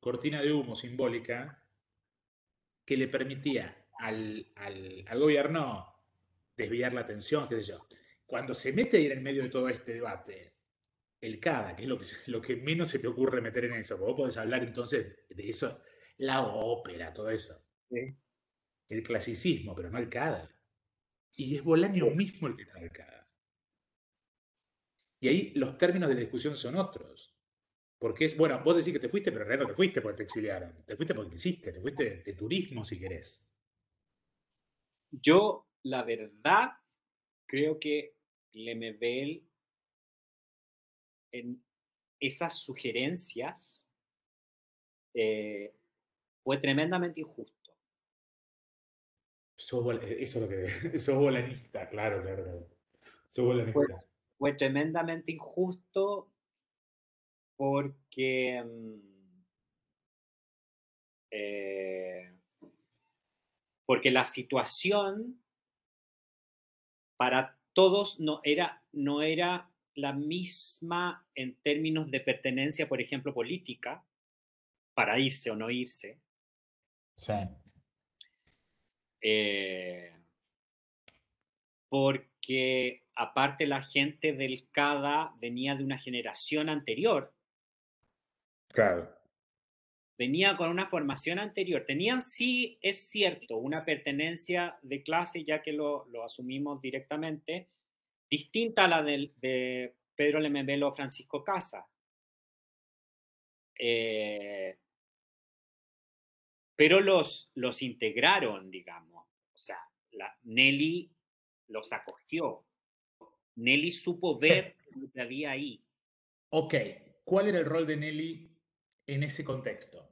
cortina de humo simbólica que le permitía al gobierno desviar la atención, qué sé yo. Cuando se mete ahí en el medio de todo este debate, el CADA, que es lo que menos se te ocurre meter en eso, porque vos podés hablar entonces de eso, la ópera, todo eso, Sí. el clasicismo, pero no el CADA. Y es Bolaño mismo el que trae el CADA. Y ahí los términos de la discusión son otros. Porque es, bueno, vos decís que te fuiste, pero en realidad no te fuiste porque te exiliaron. Te fuiste porque quisiste, te fuiste de turismo si querés. Yo, la verdad, creo que Lemebel en esas sugerencias eh, fue tremendamente injusto. Eso es lo que. Sos bolanista, claro, claro, claro. Sos Fue, bolanista. fue tremendamente injusto porque eh, porque la situación para todos no era la misma en términos de pertenencia, por ejemplo, política, para irse o no irse. Sí. Eh, Porque aparte la gente del CADA venía de una generación anterior, Claro. venía con una formación anterior. Tenían, sí, es cierto, una pertenencia de clase, ya que lo asumimos directamente, distinta a la de Pedro Lemebel o Francisco Casa. Eh, pero los integraron, digamos. O sea, Nelly los acogió. Nelly supo ver lo que había ahí. Ok, ¿cuál era el rol de Nelly en ese contexto?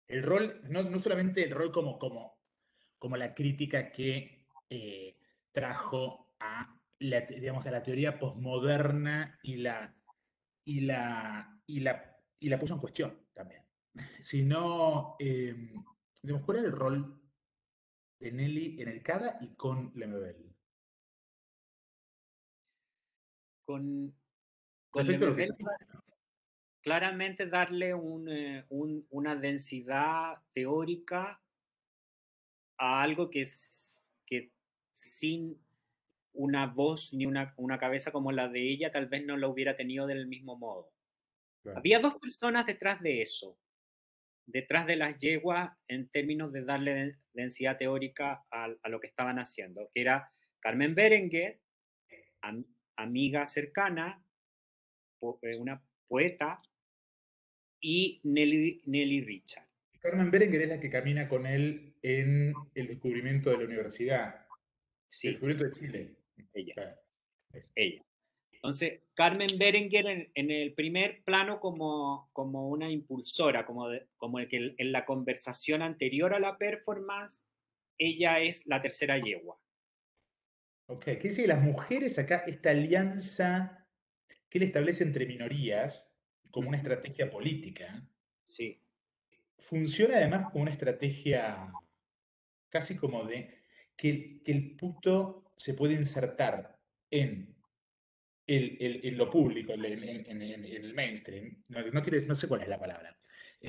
El rol, no solamente el rol como la crítica que trajo digamos, a la teoría posmoderna y la puso en cuestión también, sino, digamos, ¿cuál era el rol de Nelly en el CADA y con Lemebel? Con, con Respecto a lo que Lemebel, dijiste, ¿no? claramente darle una densidad teórica a algo que sin una voz ni una cabeza como la de ella, tal vez no lo hubiera tenido del mismo modo. Claro. Había dos personas detrás de eso, detrás de las yeguas en términos de darle densidad teórica a lo que estaban haciendo, que era Carmen Berenguer, amiga cercana, una poeta, y Nelly Richard. Carmen Berenguer es la que camina con él en el descubrimiento de la universidad, el Sí, descubrimiento de Chile. ella, Claro. ella. Entonces, Carmen Berenguer en el primer plano como una impulsora, como el que en la conversación anterior a la performance, ella es la tercera yegua. Ok, ¿qué dice de las mujeres acá? Esta alianza que él establece entre minorías como una estrategia política, Sí, funciona además como una estrategia casi como de que el puto se puede insertar en, en lo público, en el mainstream. No, no sé cuál es la palabra.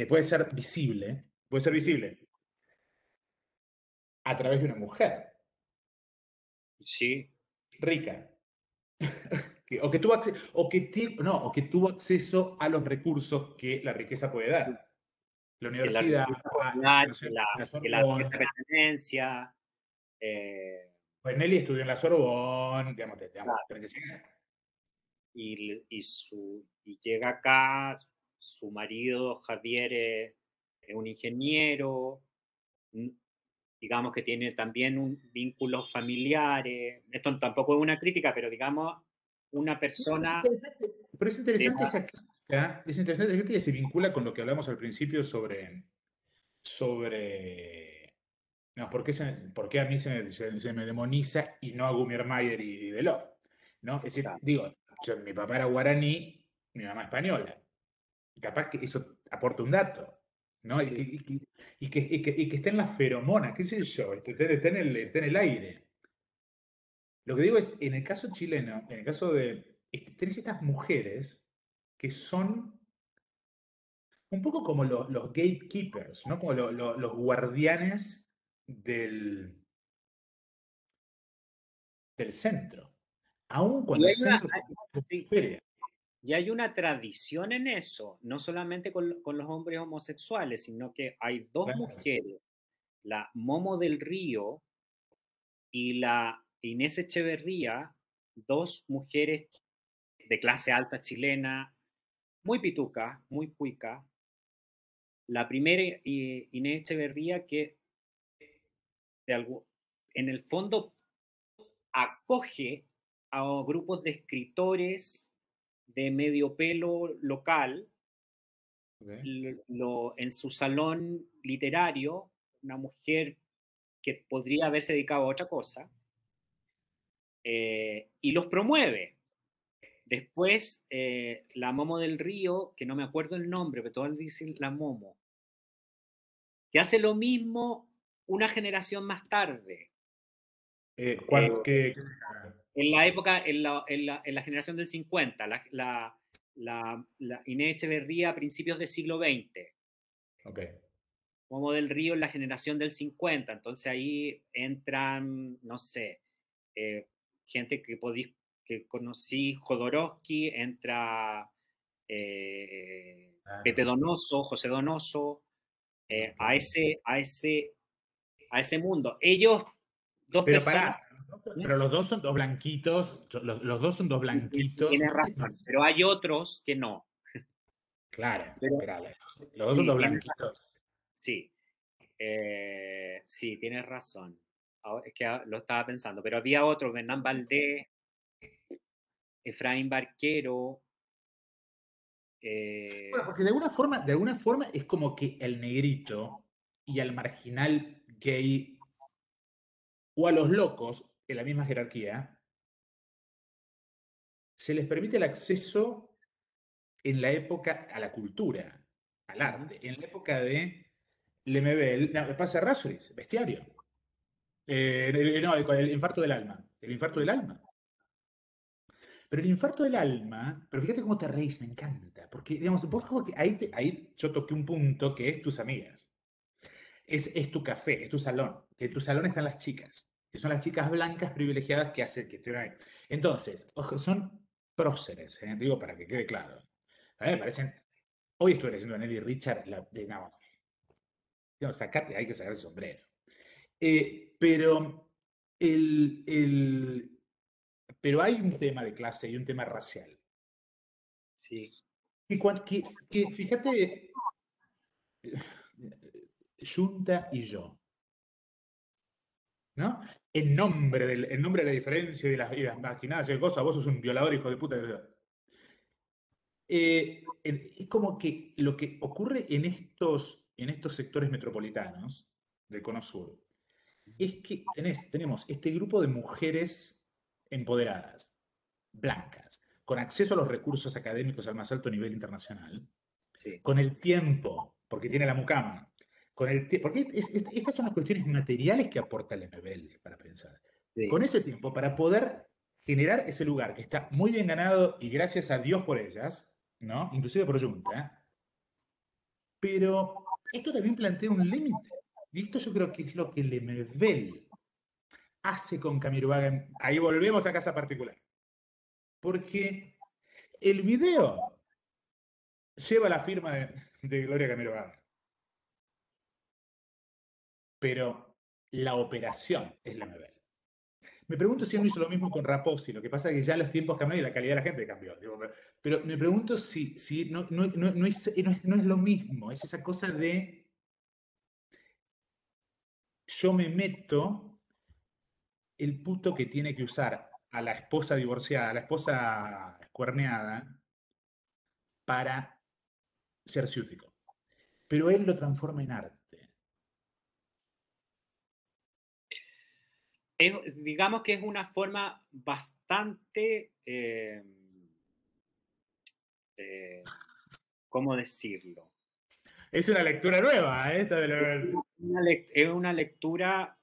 Puede ser visible a través de una mujer sí, rica. O que tuvo acceso, no, o que tuvo acceso a los recursos que la riqueza puede dar. La que la universidad, riqueza la popular, Fundación, la que la Sorbonne. cierta pertenencia, eh, Pues Nelly estudió en la Sorbonne, digamos, claro, tenés que llegar. y llega acá, su marido Javier es un ingeniero, digamos que tiene también un vínculos familiares. Esto tampoco es una crítica, pero digamos, una Sí, es persona interesante, pero de esa crítica, es interesante la crítica y se vincula con lo que hablamos al principio sobre no, por qué a mí se me demoniza y no a Gumirmayer y Beloff, ¿no? Es decir, digo, mi papá era guaraní, mi mamá española. Capaz que eso aporta un dato, ¿no? sí, Y que está en las feromonas, qué sé yo, está en el aire. Lo que digo es, en el caso chileno, en el caso de, tenés estas mujeres que son un poco como los gatekeepers, ¿no? Como los guardianes del centro. Aun y cuando el hay una, centro es una sí, periferia. y hay una tradición en eso, no solamente con los hombres homosexuales, sino que hay dos Claro. mujeres, la Momo del Río y la Inés Echeverría, dos mujeres de clase alta chilena, muy pitucas, muy cuicas. La primera, Inés Echeverría, que de algo, en el fondo acoge a grupos de escritores de medio pelo local Ok. en su salón literario, una mujer que podría haberse dedicado a otra cosa, y los promueve. Después, la Momo del Río, que no me acuerdo el nombre, pero todos dicen la Momo, que hace lo mismo una generación más tarde. ¿Cuál, Eh, en la época, en la generación del 50, la Inés Echeverría a principios del siglo XX, ok. Momo del Río en la generación del 50, entonces ahí entran, no sé, eh, gente que conocí, Jodorowsky, entra Pepe Claro. Donoso, José Donoso, No, a claro. ese mundo. Ellos, dos Pero personas, pará, pero los dos son dos blanquitos, los dos son dos blanquitos. tienes razón, pero hay otros que no. Claro, Pero pero los dos son sí, dos blanquitos. sí, sí, tienes razón. Es que lo estaba pensando, pero había otros, Hernán Valdés, Efraín Barquero, Bueno, eh, porque de alguna forma es como que el negrito y al marginal gay o a los locos en la misma jerarquía se les permite el acceso en la época a la cultura, al ujú, arte, en la época de Lemebel, no, pasa Rhapsody, Bestiario. No, el infarto del alma. El infarto del alma. Pero el infarto del alma, pero fíjate cómo te reís, me encanta. Porque, digamos, vos como que ahí yo toqué un punto que es tus amigas. Es tu café, es tu salón. Que en tu salón están las chicas. que son las chicas blancas privilegiadas que hacen que estén ahí. Entonces, ojo, son próceres, digo para que quede claro. A mí me parecen. Hoy estuve leyendo a Nelly Richard, no, sacate, hay que sacar el sombrero. Pero, pero hay un tema de clase y un tema racial. Sí. Que fíjate, Junta y yo, ¿no? En nombre de la diferencia y las marginadas y cosas, vos sos un violador, hijo de puta. Es como que lo que ocurre en estos sectores metropolitanos del Cono Sur es que tenemos este grupo de mujeres empoderadas, blancas, con acceso a los recursos académicos al más alto nivel internacional, Sí. con el tiempo, porque tiene la mucama, porque estas son las cuestiones materiales que aporta el MBL para pensar. Sí. Con ese tiempo, para poder generar ese lugar que está muy bien ganado y gracias a Dios por ellas, ¿no? Inclusive por Junta, pero esto también plantea un límite. Y esto yo creo que es lo que el MBL hace con Camiroaga. Ahí volvemos a casa particular. Porque el video lleva la firma de Gloria Camiroaga. Pero la operación es la MBL. Me pregunto si él no hizo lo mismo con Raposi. Lo que pasa es que ya los tiempos cambiaron y la calidad de la gente cambió. Pero me pregunto si no es lo mismo. Es esa cosa de yo me meto el puto que tiene que usar a la esposa divorciada, a la esposa cuerneada, para ser ciútico. Pero él lo transforma en arte. Digamos que es una forma bastante, ¿cómo decirlo? Es una lectura nueva, esta de Es una lectura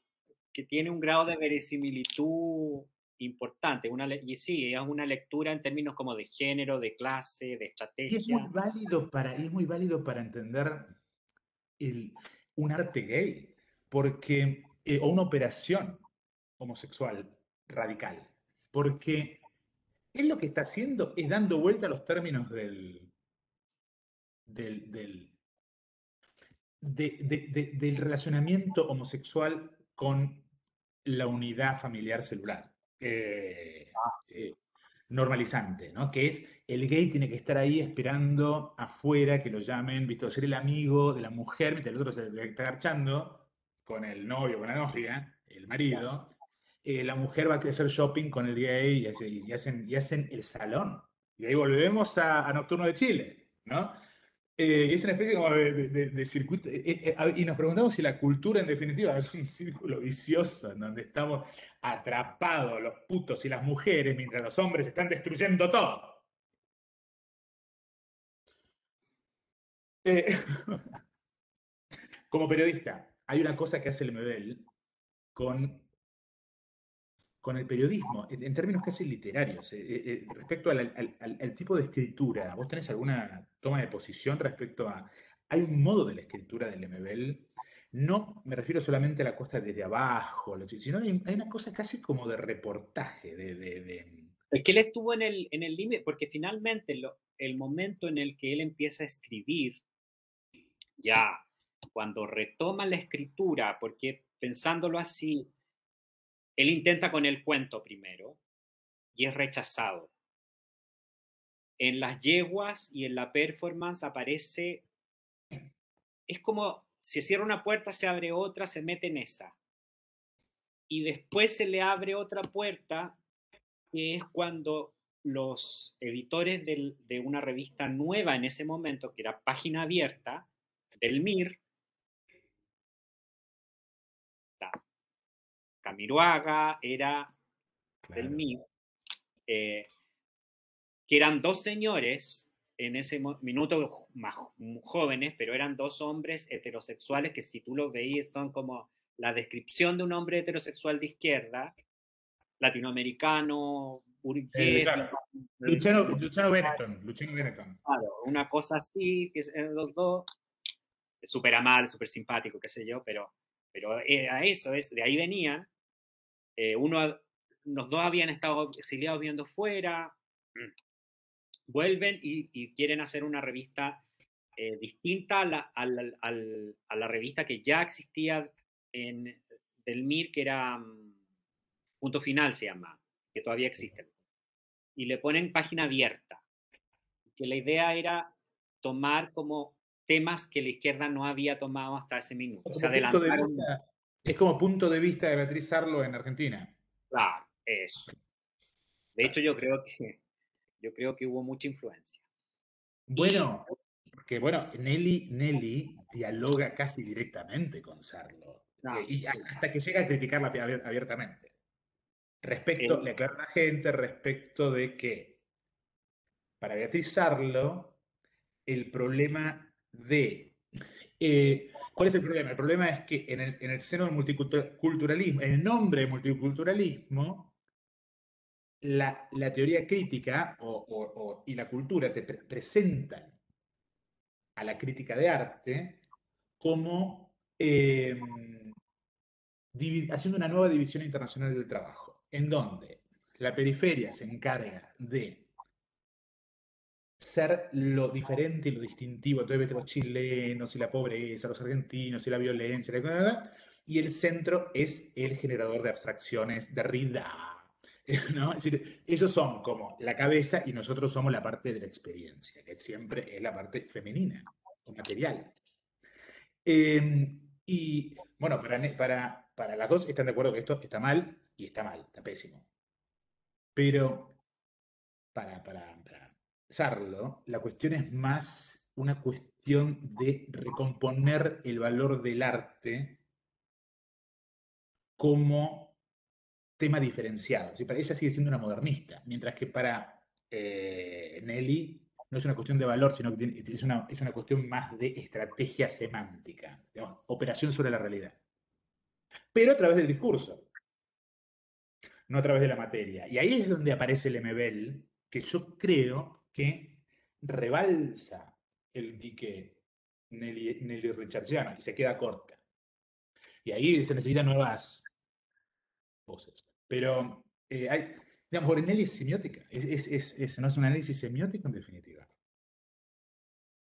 que tiene un grado de verisimilitud importante. Y sí, es una lectura en términos como de género, de clase, de Y es muy estrategia. válido para entender un arte gay, porque, o una operación homosexual radical, porque él lo que está haciendo es dando vuelta a los términos del, del relacionamiento homosexual con la unidad familiar celular. Normalizante, ¿no? Que es el gay tiene que estar ahí esperando afuera que lo llamen, visto, ser el amigo de la mujer, mientras el otro se está garchando con el novio, con la novia, el marido. La mujer va a hacer shopping con el gay y hacen el salón. Y ahí volvemos a Nocturno de Chile, ¿no? Y es una especie como de circuito. Y nos preguntamos si la cultura, en definitiva, es un círculo vicioso en donde estamos atrapados los putos y las mujeres mientras los hombres están destruyendo todo. Eh, como periodista, hay una cosa que hace el MBL con, con el periodismo, en términos casi literarios, respecto al tipo de escritura. ¿Vos tenés alguna toma de posición respecto a... Hay un modo de la escritura del MBL, no me refiero solamente a la cosa desde abajo, sino hay una cosa casi como de reportaje, Es que él estuvo en el límite, porque finalmente el momento en el que él empieza a escribir, ya cuando retoma la escritura, porque pensándolo así, él intenta con el cuento primero y es rechazado. En las yeguas y en la performance aparece, es como se cierra una puerta, se abre otra, se mete en esa. Y después se le abre otra puerta, que es cuando los editores de una revista nueva en ese momento, que era Página Abierta, del MIR, Camiroaga era del claro. MIR, que eran dos señores en ese minuto más jóvenes, pero eran dos hombres heterosexuales que si tú los veías son como la descripción de un hombre heterosexual de izquierda, latinoamericano, burgués. Luciano Benetton. Claro, una cosa así, que los dos, súper amable, súper simpático, qué sé yo, pero a eso es, de ahí venían. Los dos habían estado exiliados viviendo fuera, vuelven y quieren hacer una revista distinta a la revista que ya existía del MIR, que era Punto Final se llama, que todavía existe. Y le ponen página abierta, que la idea era tomar como temas que la izquierda no había tomado hasta ese minuto. Se adelantaron. Es como punto de vista de Beatriz Sarlo en Argentina. Claro, eso. De hecho, yo creo que hubo mucha influencia. Bueno, porque bueno, Nelly dialoga casi directamente con Sarlo. Y Sí. hasta que llega a criticarla abiertamente. Le aclaro a la gente respecto de que para Beatriz Sarlo, el problema de... ¿cuál es el problema? El problema es que en el seno del multiculturalismo, en el nombre de multiculturalismo, la teoría crítica y la cultura te presentan a la crítica de arte como haciendo una nueva división internacional del trabajo, en donde la periferia se encarga de ser lo diferente y lo distintivo. Entonces vete los chilenos y la pobreza, los argentinos y la violencia, y el centro es el generador de abstracciones, Derrida, ¿no? Es decir, ellos son como la cabeza y nosotros somos la parte de la experiencia, que siempre es la parte femenina o material. Y bueno, para las dos están de acuerdo que esto está mal y está mal, está pésimo. Pero para Sarlo, la cuestión es más una cuestión de recomponer el valor del arte como tema diferenciado. ¿Sí? Para ella sigue siendo una modernista, mientras que para Nelly no es una cuestión de valor, sino que es una cuestión más de estrategia semántica, digamos, operación sobre la realidad. Pero a través del discurso, no a través de la materia. Y ahí es donde aparece Lemebel, que yo creo que rebalsa el dique Nelly Richardiana y se queda corta. Y ahí se necesitan nuevas voces. Pero digamos, Nelly es semiótica, no es un análisis semiótico en definitiva.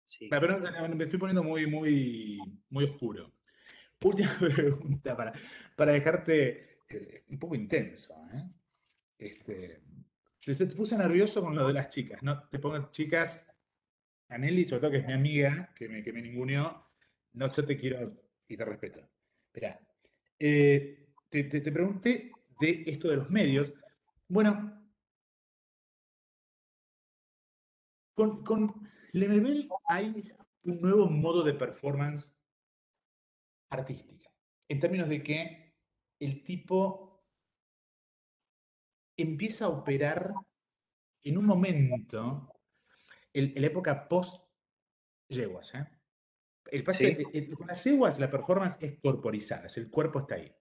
Sí. Pero me estoy poniendo muy, muy, muy oscuro. Última pregunta para dejarte un poco intenso. Se te puse nervioso con lo de las chicas, ¿no? Te pongo chicas, a Nelly, sobre todo que es mi amiga, que me ninguneó. No, yo te quiero y te respeto. Espera, te pregunté de esto de los medios. Bueno, con Lemebel hay un nuevo modo de performance artística, en términos de que el tipo empieza a operar en un momento, en la época post-yeguas, ¿eh? Con las yeguas la performance es corporizada, el cuerpo está ahí.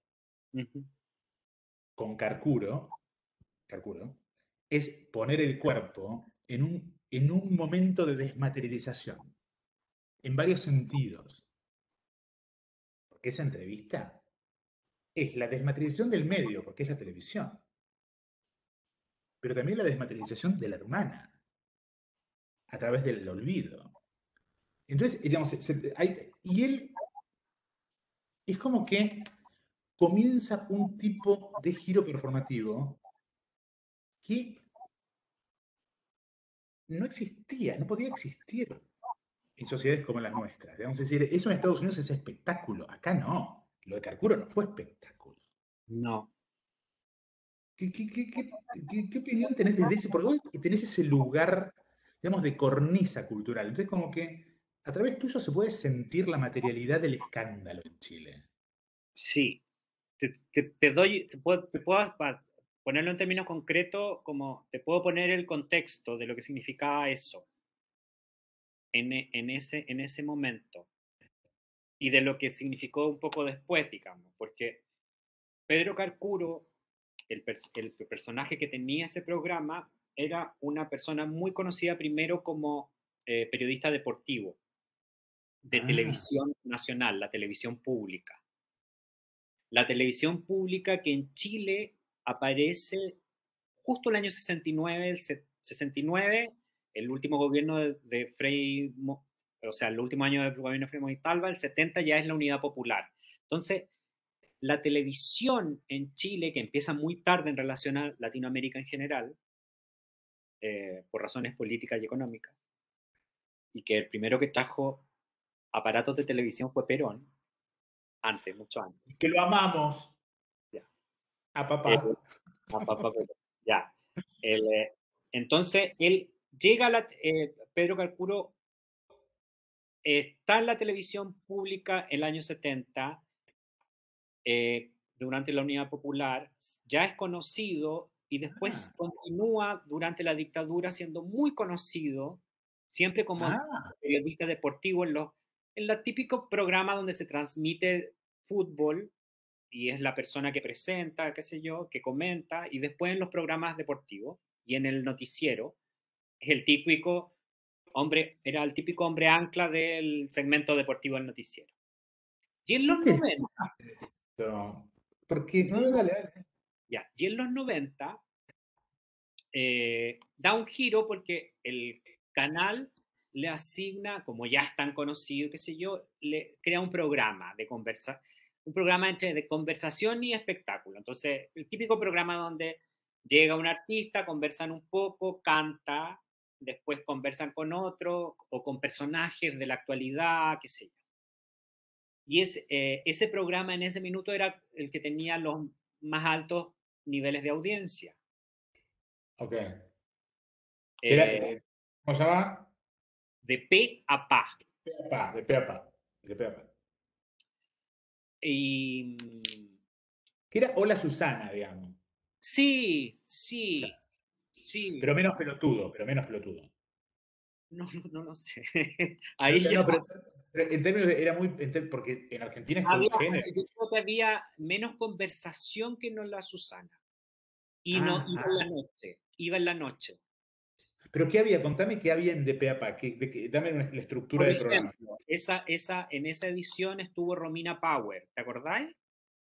Con Carcuro es poner el cuerpo en un momento de desmaterialización, en varios sentidos. Porque esa entrevista es la desmaterialización del medio, porque es la televisión, pero también la desmaterialización de la hermana, a través del olvido. Entonces, digamos, y él es como que comienza un tipo de giro performativo que no existía, no podía existir en sociedades como las nuestras. Digamos, es decir, eso en Estados Unidos es espectáculo, acá no. Lo de Carcuro no fue espectáculo. No. ¿Qué opinión tenés desde ese? Porque vos tenés ese lugar, digamos, de cornisa cultural. Entonces, como que a través tuyo se puede sentir la materialidad del escándalo en Chile. Sí. Para ponerlo en términos concretos, como te puedo poner el contexto de lo que significaba eso en ese momento y de lo que significó un poco después, digamos, porque Pedro Carcuro, el personaje que tenía ese programa, era una persona muy conocida primero como periodista deportivo de televisión nacional, la televisión pública. La televisión pública que en Chile aparece justo el año 69, 69, el último gobierno de Frei, o sea, el último año del gobierno de Frei Montalva, el 70 ya es la Unidad Popular. Entonces, la televisión en Chile, que empieza muy tarde en relación a Latinoamérica en general, por razones políticas y económicas, y que el primero que trajo aparatos de televisión fue Perón, antes, mucho antes. Que lo amamos. Ya. A papá. Perón. Ya. Entonces, él llega Pedro Carcuro está en la televisión pública en el año 70, durante la Unidad Popular, ya es conocido y después continúa durante la dictadura siendo muy conocido, siempre como periodista deportivo en los típicos programas donde se transmite fútbol y es la persona que presenta, qué sé yo, que comenta, y después en los programas deportivos y en el noticiero, es el típico hombre, era el típico hombre ancla del segmento deportivo del noticiero. Y en los 90, porque, no, dale. Ya, y en los 90 da un giro porque el canal le asigna, como ya es tan conocido, qué sé yo, le crea un programa un programa entre de conversación y espectáculo. Entonces, el típico programa donde llega un artista, conversan un poco, canta, después conversan con otro o con personajes de la actualidad, qué sé yo. Y ese programa en ese minuto era el que tenía los más altos niveles de audiencia. Ok. ¿Cómo se llama? De pe a pa. De pe a pa. De pe a pa. Y Que era Hola Susana, digamos. sí, sí, sí. Pero menos pelotudo, pero menos pelotudo. No lo sé. Ahí ya No, pero en términos de, era muy, porque en Argentina es todo un género. yo creo que había menos conversación que no la Susana. Y no iba en la noche. Iba en la noche. Pero ¿qué había? Contame qué había en De Pe a Pa. Dame la estructura Por del programa. ejemplo, en esa edición estuvo Romina Power, ¿te acordáis?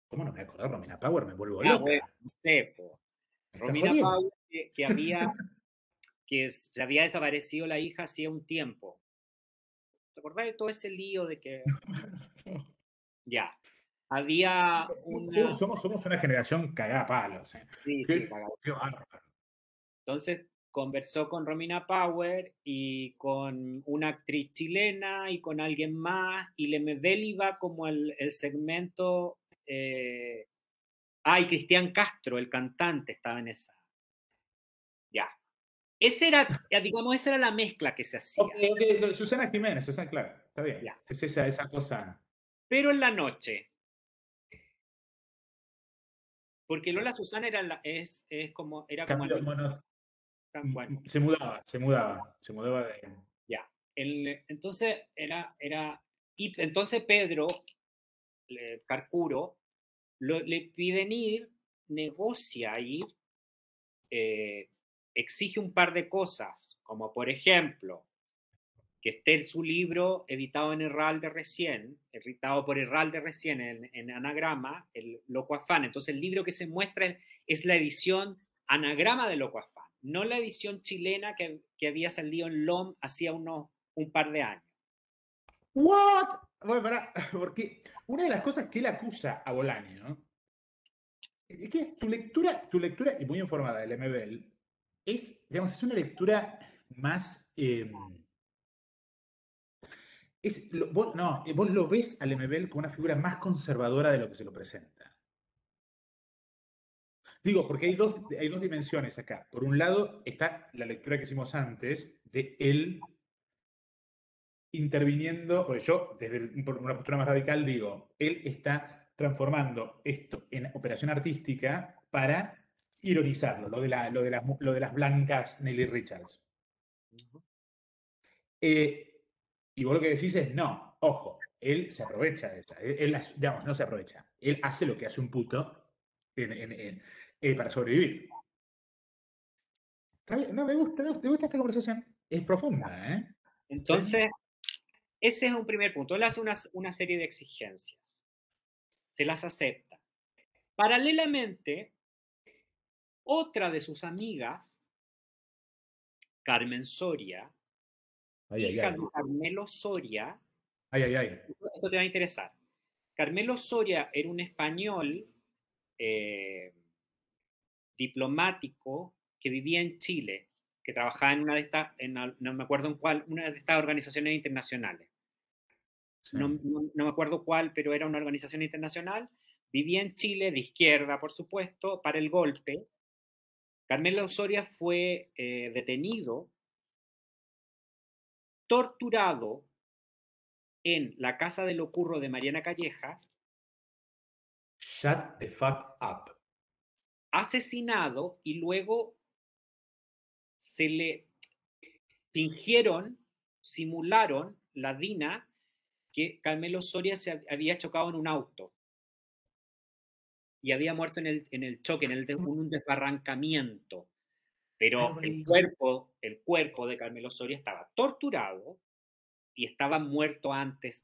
¿Cómo no me acordaba? Romina Power, me vuelvo Ah, bueno, loca. no sé, po. Me estás Romina jodiendo. Power, que se había desaparecido la hija hacía un tiempo. ¿Te acordás de todo ese lío de que ya había una... Somos una generación cagada a palos. Sí, sí, cagado. Qué bárbaro. Entonces conversó con Romina Power y con una actriz chilena y con alguien más y Lemebel iba como el segmento... y Cristian Castro, el cantante, estaba en esa. Ya. Digamos, esa era la mezcla que se hacía. Ok. Susana Jiménez, Susana, claro, está bien. Ya. Es esa cosa. Pero en la noche, porque Lola Susana era como bueno, Se mudaba de. ya. Entonces y entonces Pedro Carcuro le piden ir, negocia ir, eh, exige un par de cosas, como por ejemplo que esté en su libro editado en Herralde recién, editado por Herralde recién en anagrama, el Loco Afán. Entonces el libro que se muestra es la edición anagrama de Loco Afán, no la edición chilena que había salido en LOM hacía un par de años. ¿What? Bueno, porque una de las cosas que él acusa a Bolaño es que tu lectura, y muy informada del MBL, digamos, es una lectura más. Vos lo ves al MBL como una figura más conservadora de lo que se lo presenta. Digo, porque hay dos dimensiones acá. Por un lado está la lectura que hicimos antes de él interviniendo, porque yo desde una postura más radical digo, él está transformando esto en operación artística para ironizarlo, lo de las blancas Nelly Richards. Y vos lo que decís es, no, ojo, él se aprovecha de ella. Digamos, no se aprovecha. Él hace lo que hace un puto para sobrevivir. No, me gusta esta conversación. Es profunda, ¿eh? Entonces, ese es un primer punto. Él hace una serie de exigencias. Se las acepta. Paralelamente, Otra de sus amigas, Carmen Soria, hija de Carmelo Soria, esto te va a interesar. Carmelo Soria era un español diplomático que vivía en Chile, que trabajaba en una de estas, no me acuerdo en cuál, una de estas organizaciones internacionales. Sí. No me acuerdo cuál, pero era una organización internacional. Vivía en Chile, de izquierda, por supuesto, para el golpe. Carmelo Soria fue detenido, torturado en la casa del Ocurro de Mariana Callejas, Shut the fuck up. asesinado y luego se le fingieron, simularon la DINA que Carmelo Soria se había chocado en un auto y había muerto en el choque, en un desbarrancamiento. Pero el cuerpo de Carmelo Soria estaba torturado y estaba muerto antes